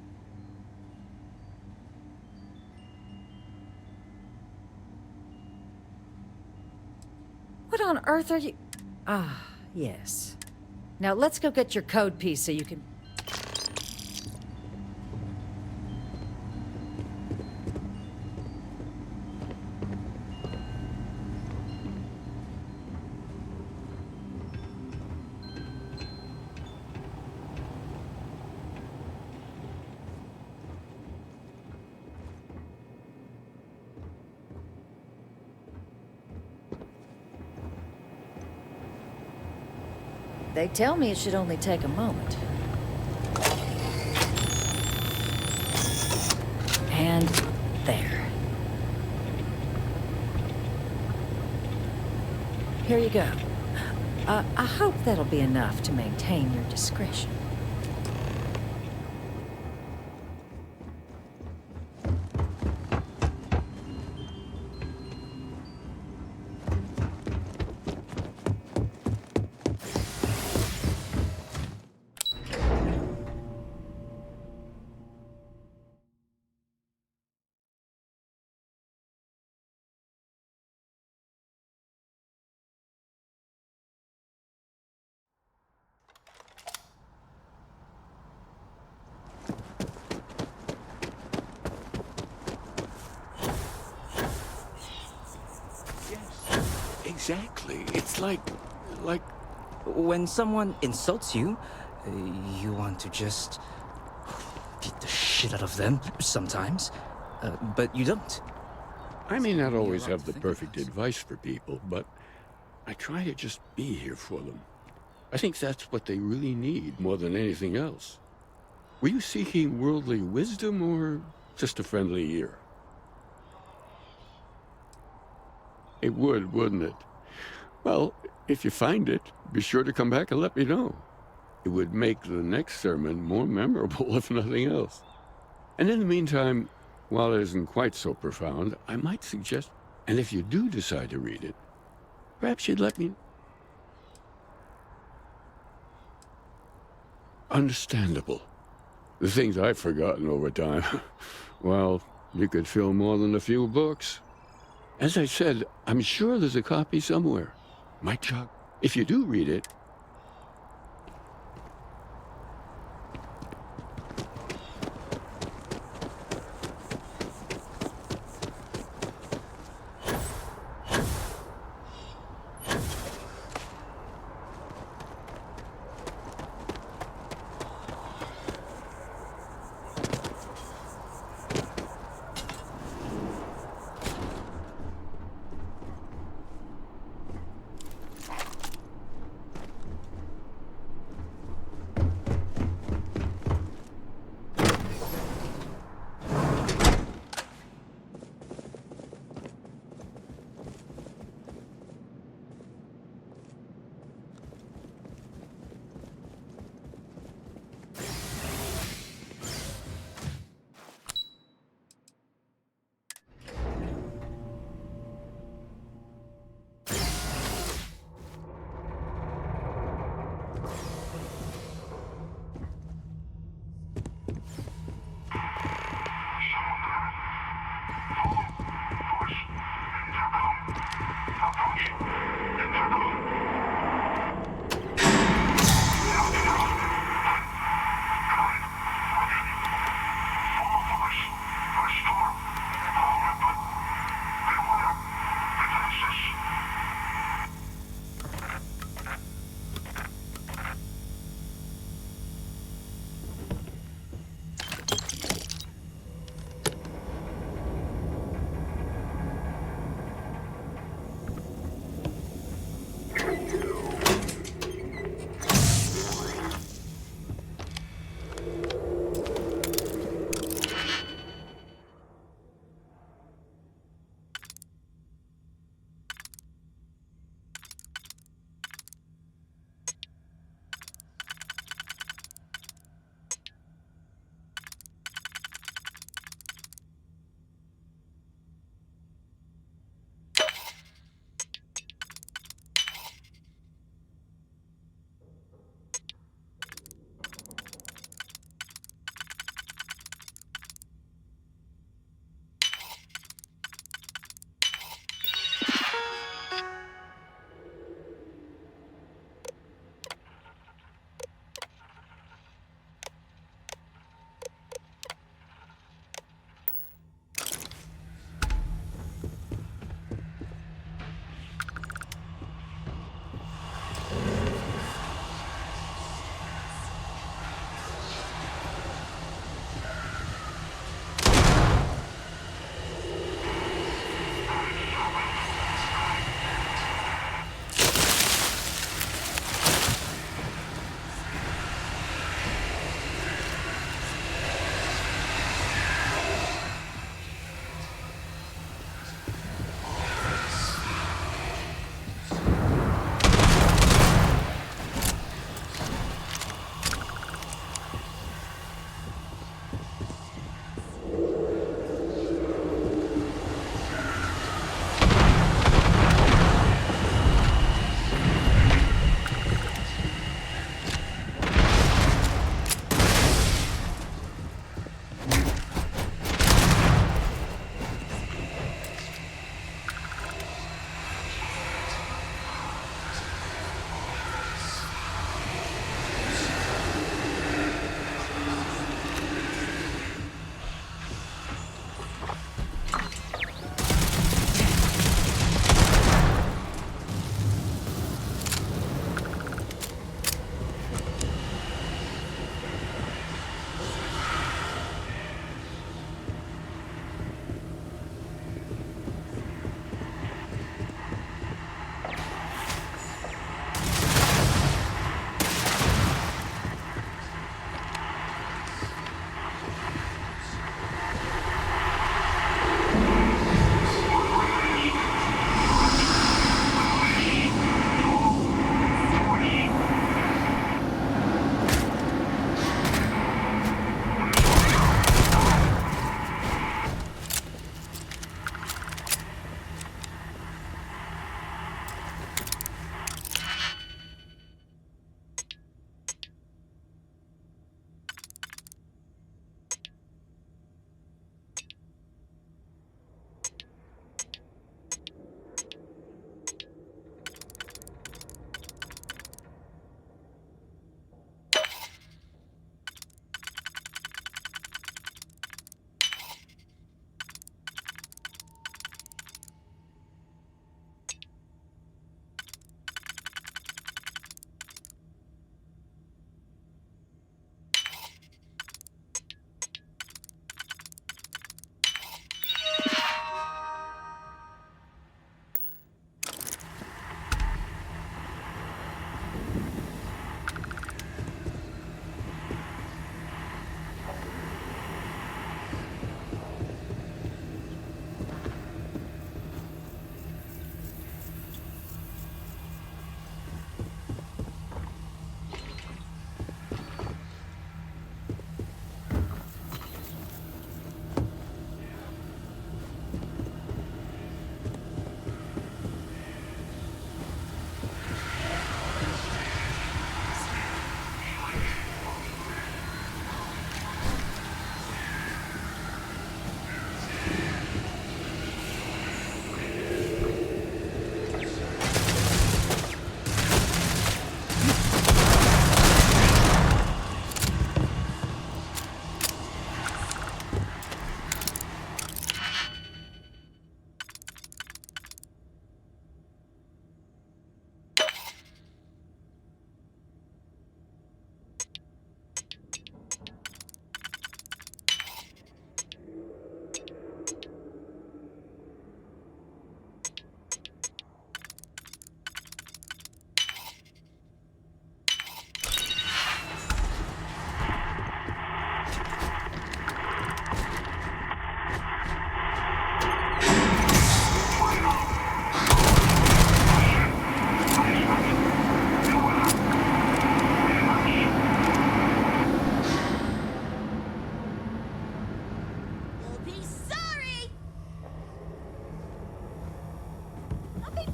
What on earth are you... Ah, yes. Now let's go get your code piece so you can... They tell me it should only take a moment. And there. Here you go. I hope that'll be enough to maintain your discretion. Exactly. It's like... When someone insults you, you want to just beat the shit out of them sometimes, but you don't. I may not always have the perfect advice for people, but I try to just be here for them. I think that's what they really need more than anything else. Were you seeking worldly wisdom or just a friendly ear? It would, wouldn't it? Well, if you find it, be sure to come back and let me know. It would make the next sermon more memorable, if nothing else. And in the meantime, while it isn't quite so profound, I might suggest, and if you do decide to read it, perhaps you'd let me... Understandable. The things I've forgotten over time. Well, you could fill more than a few books. As I said, I'm sure there's a copy somewhere. Might jog. If you do read it,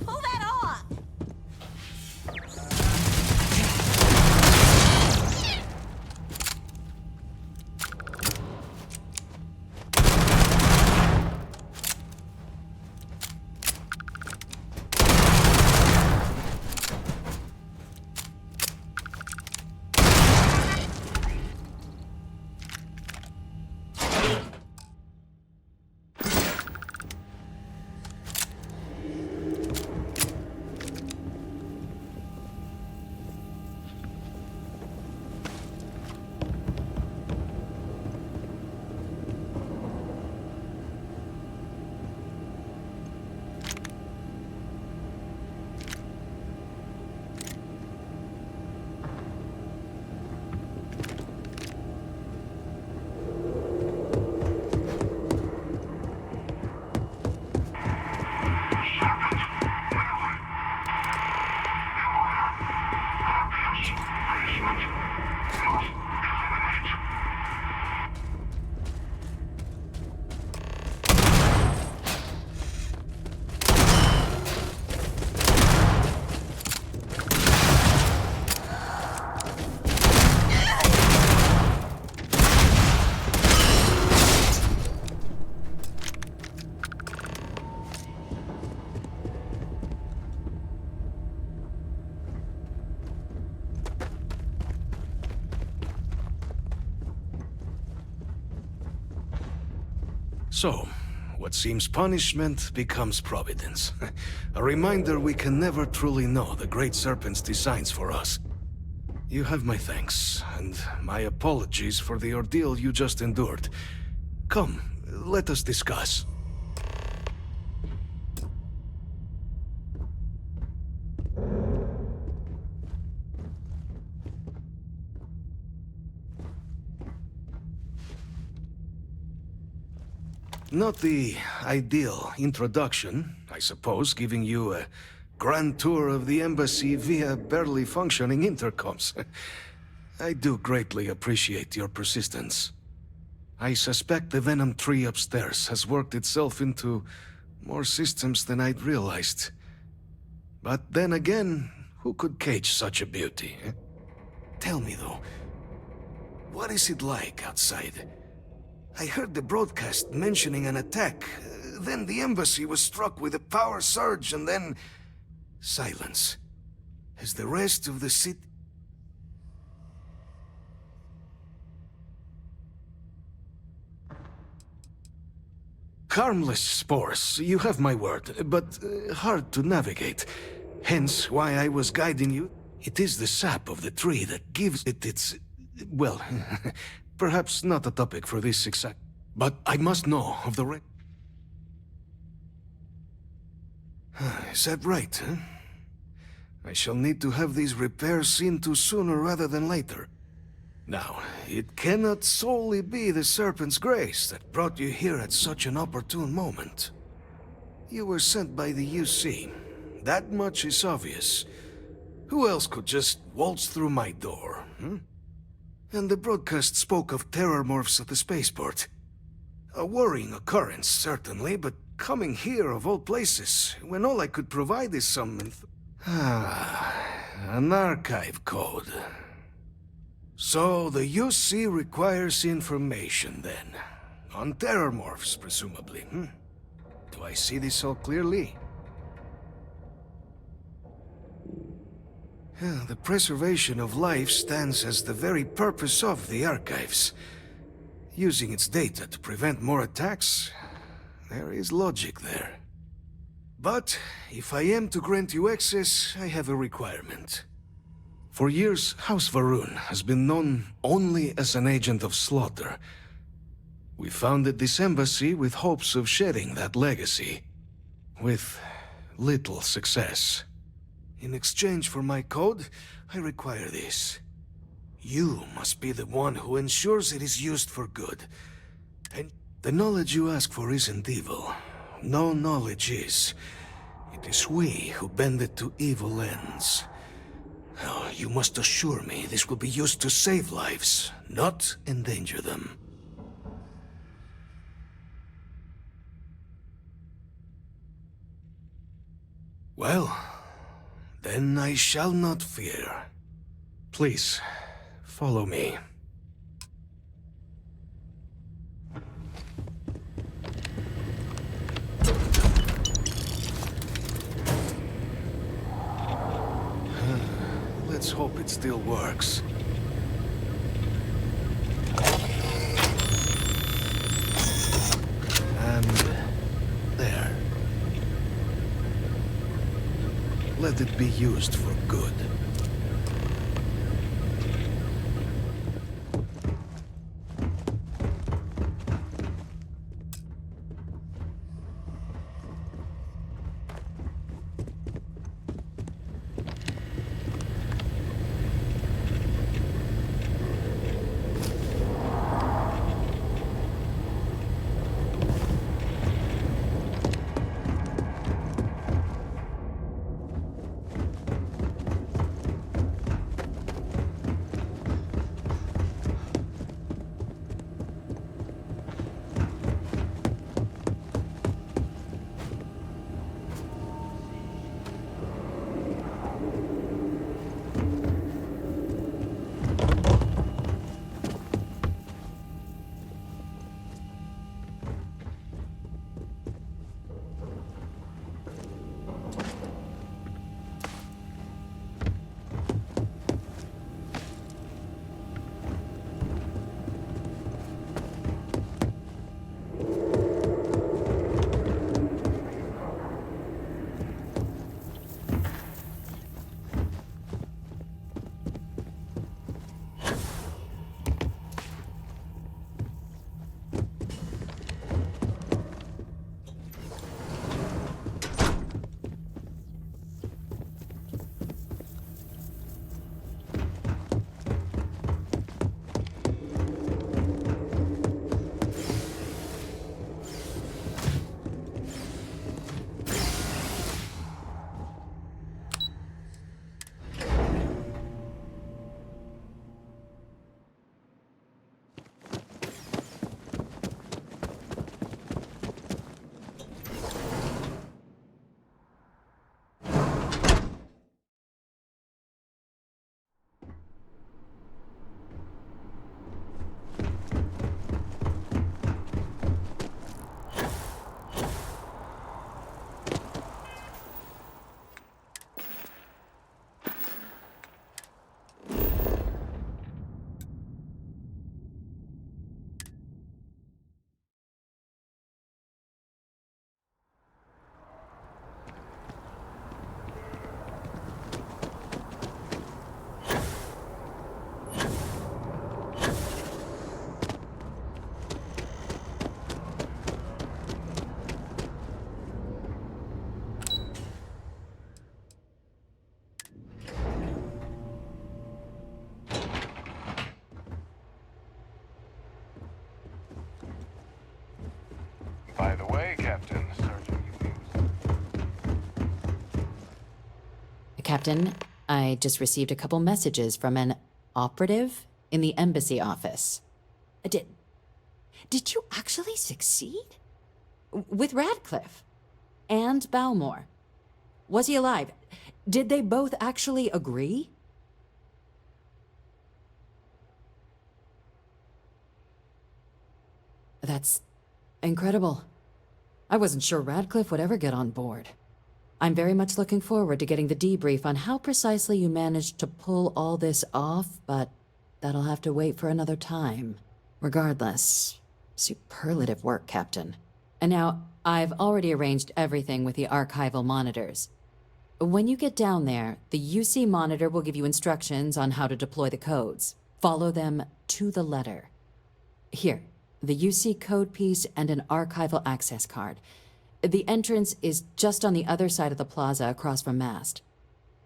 Pull that off! So, what seems punishment becomes providence. A reminder we can never truly know the Great Serpent's designs for us. You have my thanks, and my apologies for the ordeal you just endured. Come, let us discuss. Not the ideal introduction, I suppose, giving you a grand tour of the embassy via barely functioning intercoms. I do greatly appreciate your persistence. I suspect the Venom tree upstairs has worked itself into more systems than I'd realized. But then again, who could cage such a beauty? Tell me though, what is it like outside? I heard the broadcast mentioning an attack. Then the embassy was struck with a power surge, and then... silence. Has the rest of the city... Harmless spores, you have my word, but hard to navigate. Hence why I was guiding you. It is the sap of the tree that gives it its... well... perhaps not a topic for this exact... but I must know of the Is that right, huh? I shall need to have these repairs seen to sooner rather than later. Now, it cannot solely be the Serpent's grace that brought you here at such an opportune moment. You were sent by the UC. That much is obvious. Who else could just waltz through my door, hmm? And the broadcast spoke of terror morphs at the spaceport. A worrying occurrence, certainly, but coming here of all places, when all I could provide is some... an archive code. So the UC requires information, then. On terror morphs, presumably, hmm? Do I see this all clearly? The preservation of life stands as the very purpose of the archives. Using its data to prevent more attacks, there is logic there. But if I am to grant you access, I have a requirement. For years, House Varun has been known only as an agent of slaughter. We founded this embassy with hopes of shedding that legacy, with little success. In exchange for my code, I require this. You must be the one who ensures it is used for good. And the knowledge you ask for isn't evil. No knowledge is. It is we who bend it to evil ends. Oh, you must assure me this will be used to save lives, not endanger them. Well, then I shall not fear. Please, follow me. Let's hope it still works. And there. Let it be used for good. By the way, Captain, Sergeant Captain, I just received a couple messages from an operative in the embassy office. Did you actually succeed? With Radcliffe? And Balmore? Was he alive? Did they both actually agree? That's incredible. I wasn't sure Radcliffe would ever get on board. I'm very much looking forward to getting the debrief on how precisely you managed to pull all this off, but that'll have to wait for another time. Regardless, superlative work, Captain. And now, I've already arranged everything with the archival monitors. When you get down there, the UC monitor will give you instructions on how to deploy the codes. Follow them to the letter. Here, the UC code piece and an archival access card. The entrance is just on the other side of the plaza across from Mast.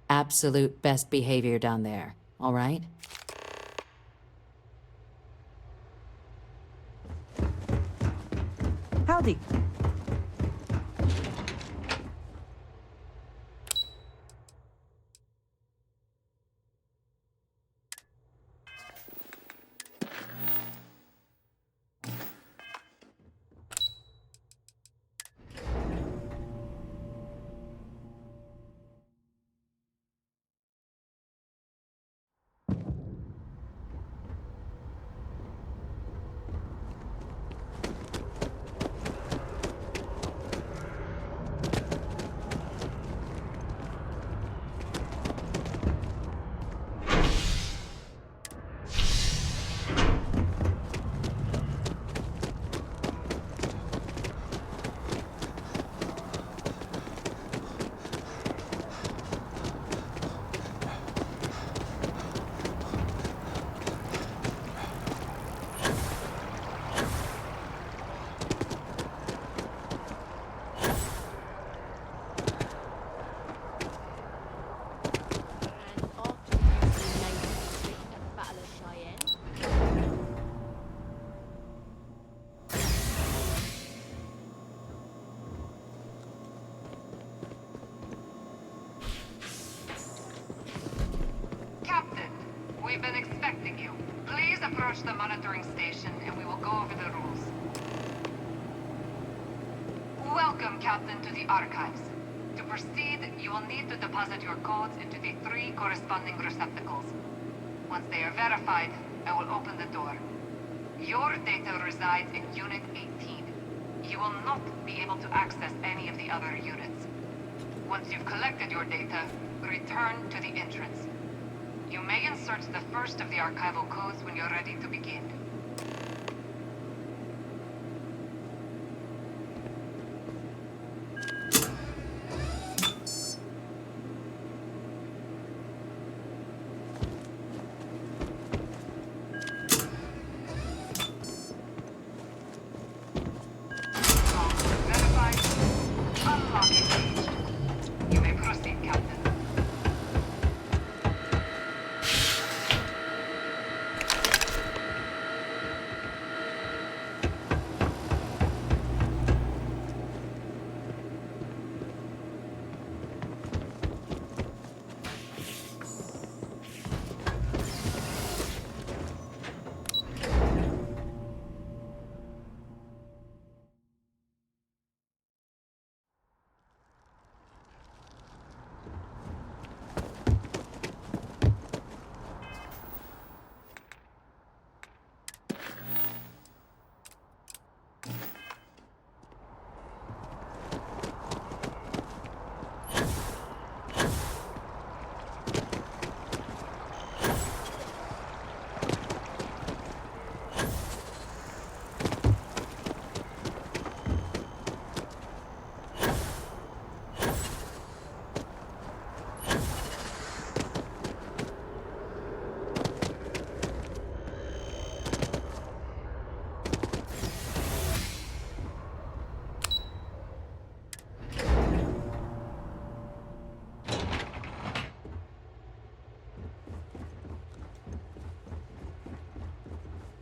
Absolute best behavior down there, all right? Howdy. the monitoring station and we will go over the rules. Welcome, Captain, to the archives. To proceed, you will need to deposit your codes into the 3 corresponding receptacles. Once they are verified, I will open the door. Your data resides in Unit 18. You will not be able to access any of the other units. Once you've collected your data, return to the entrance. You may insert the first of the archival codes when you're ready to begin.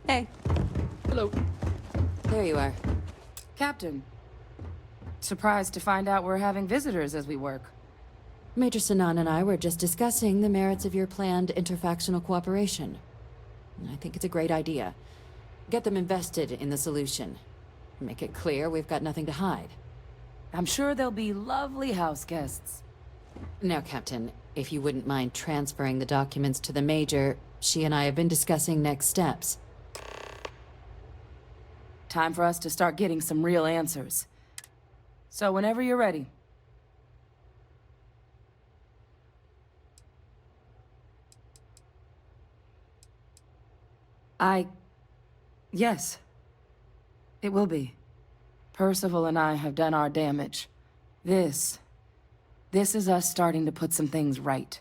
Hey. Hello. There you are. Captain. Surprised to find out we're having visitors as we work. Major Sinan and I were just discussing the merits of your planned interfactional cooperation. I think it's a great idea. Get them invested in the solution. Make it clear we've got nothing to hide. I'm sure they'll be lovely house guests. Now, Captain, if you wouldn't mind transferring the documents to the Major, she and I have been discussing next steps. Time for us to start getting some real answers. So whenever you're ready. Yes. It will be. Percival and I have done our damage. This is us starting to put some things right.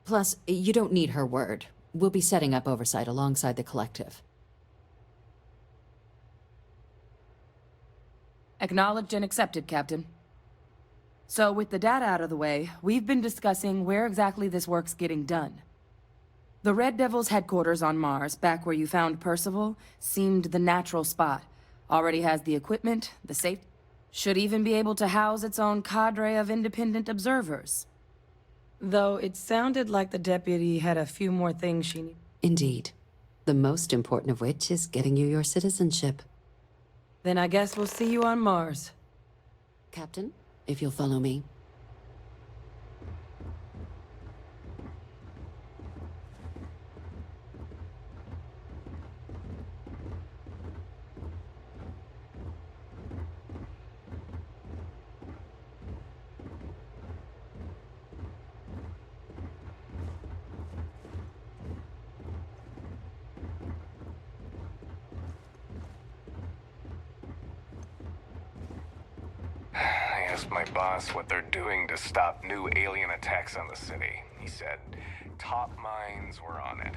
Plus, you don't need her word. We'll be setting up oversight alongside the collective. Acknowledged and accepted, Captain. So with the data out of the way, we've been discussing where exactly this work's getting done. The Red Devil's headquarters on Mars, back where you found Percival, seemed the natural spot. Already has the equipment, the safe... Should even be able to house its own cadre of independent observers. Though it sounded like the deputy had a few more things she needed. Indeed. The most important of which is getting you your citizenship. Then I guess we'll see you on Mars. Captain, if you'll follow me. I asked my boss what they're doing to stop new alien attacks on the city. He said top minds were on it.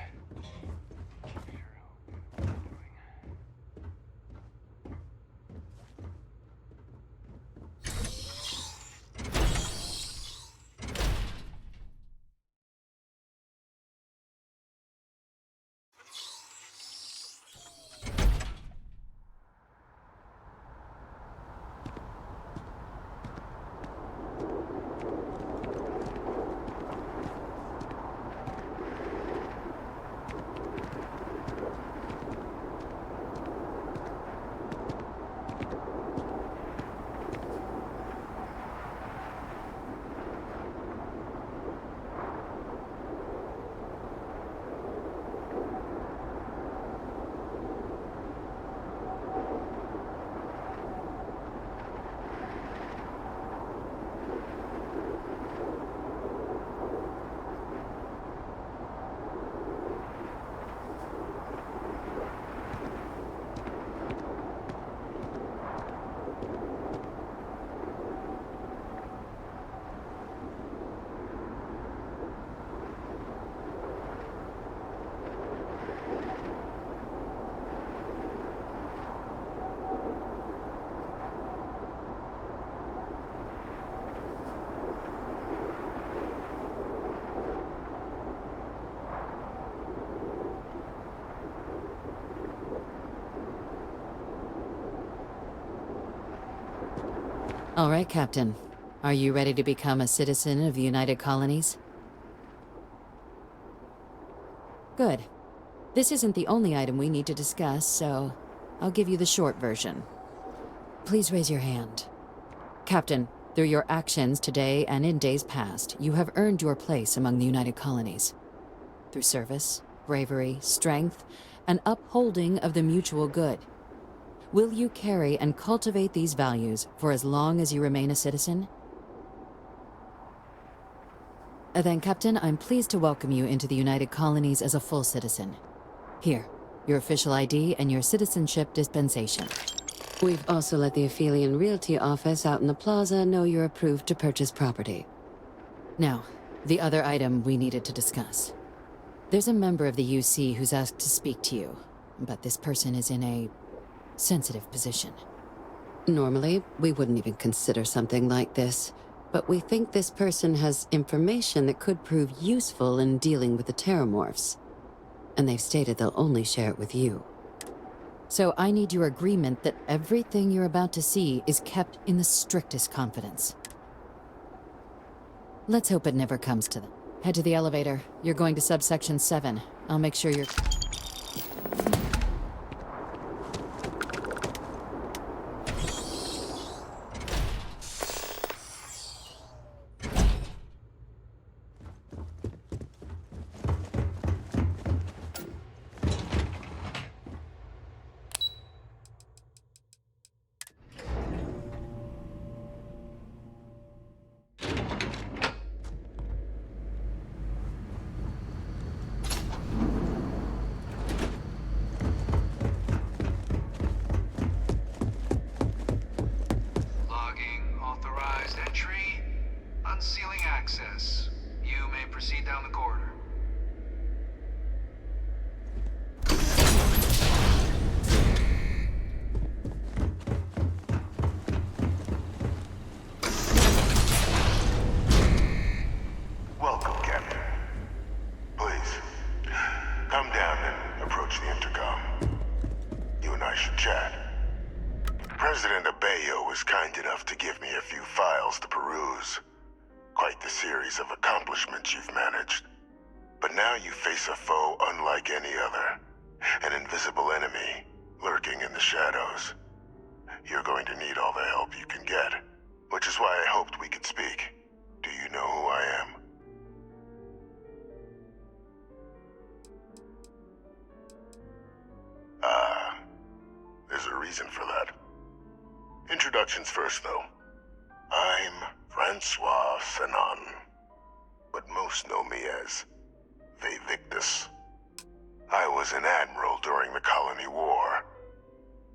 All right, Captain. Are you ready to become a citizen of the United Colonies? Good. This isn't the only item we need to discuss, so I'll give you the short version. Please raise your hand. Captain, through your actions today and in days past, you have earned your place among the United Colonies. Through service, bravery, strength, and upholding of the mutual good. Will you carry and cultivate these values for as long as you remain a citizen? Then, Captain, I'm pleased to welcome you into the United Colonies as a full citizen. Here, your official ID and your citizenship dispensation. We've also let the Aphelion Realty office out in the plaza know you're approved to purchase property. Now, the other item we needed to discuss. There's a member of the UC who's asked to speak to you, but this person is in a sensitive position. Normally, we wouldn't even consider something like this, but we think this person has information that could prove useful in dealing with the Terramorphs. And they've stated they'll only share it with you. So I need your agreement that everything you're about to see is kept in the strictest confidence. Let's hope it never comes to them. Head to the elevator. You're going to subsection 7. I'll make sure you're... Authorized entry. Unsealing access. You may proceed down the corridor. Welcome, Captain. Please, come down and approach the intercom. You and I should chat. President Abeyo was kind enough to give me a few files to peruse. Quite the series of accomplishments you've managed. But now you face a foe unlike any other. An invisible enemy, lurking in the shadows. You're going to need all the help you can get, which is why I hoped we could speak. Do you know who I am? There's a reason for that. Introductions first, though. I'm Francois Sanon, but most know me as Victus. I was an admiral during the Colony War.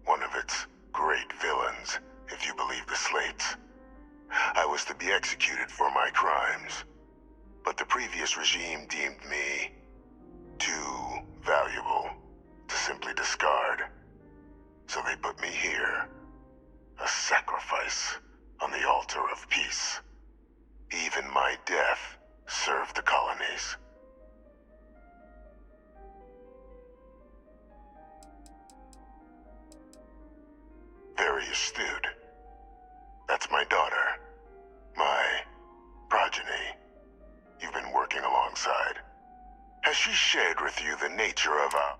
One of its great villains, if you believe the slates. I was to be executed for my crimes, but the previous regime deemed me too valuable to simply discard. So they put me here, a sacrifice on the altar of peace. Even my death served the colonies. Very astute. That's my daughter, my progeny. You've been working alongside. Has she shared with you the nature of our...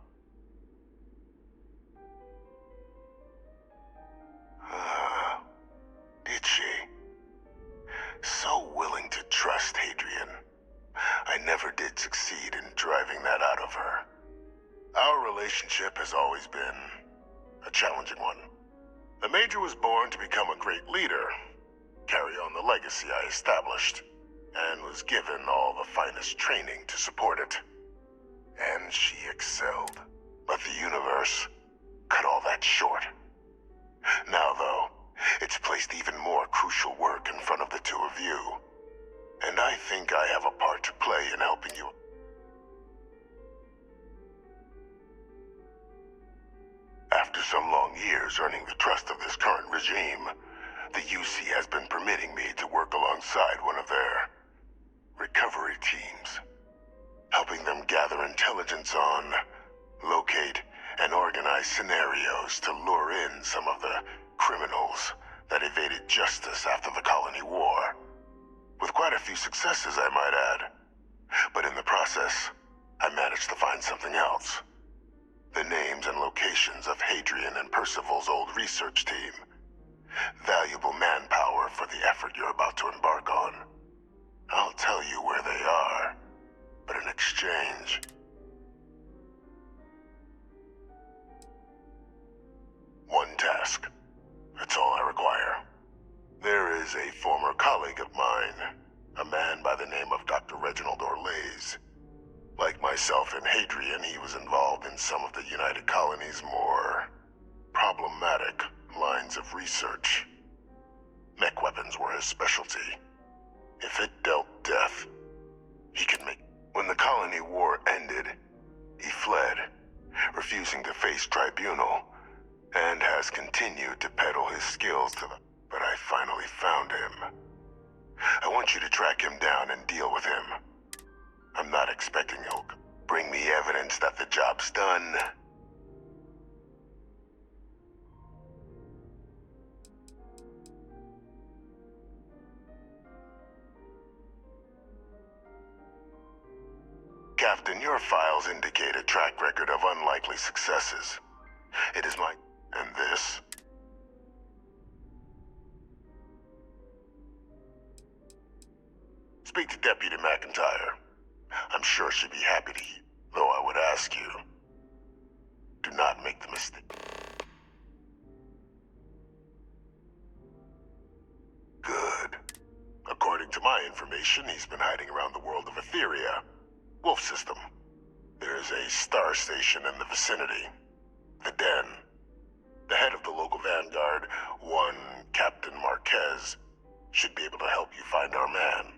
Did she? So willing to trust Hadrian. I never did succeed in driving that out of her. Our relationship has always been a challenging one. The Major was born to become a great leader, carry on the legacy I established, and was given all the finest training to support it. And she excelled. But the universe cut all that short. Now, though, it's placed even more crucial work in front of the two of you. And I think I have a part to play in helping you. After some long years earning the trust of this current regime, the UC has been permitting me to work alongside one of their recovery teams, helping them gather intelligence on, locate, and organize scenarios to lure in some of the criminals that evaded justice after the Colony War. With quite a few successes, I might add. But in the process, I managed to find something else. The names and locations of Hadrian and Percival's old research team. Valuable manpower for the effort you're about to embark on. I'll tell you where they are, but in exchange... one task. That's all I require. There is a former colleague of mine, a man by the name of Dr. Reginald Orlaise. Like myself and Hadrian, he was involved in some of the United Colony's more problematic lines of research. Mech weapons were his specialty. If it dealt death, he could make... When the Colony War ended, he fled, refusing to face tribunal, and has continued to peddle his skills to the... But I finally found him. I want you to track him down and deal with him. I'm not expecting he'll bring me evidence that the job's done. Captain, your files indicate a track record of unlikely successes. It is my... And this? Speak to Deputy McIntyre. I'm sure she'd be happy to hear, though I would ask you, do not make the mistake. Good. According to my information, he's been hiding around the world of Etheria. Wolf system. There's a star station in the vicinity. The Den. The head of the local vanguard, one Captain Marquez, should be able to help you find our man.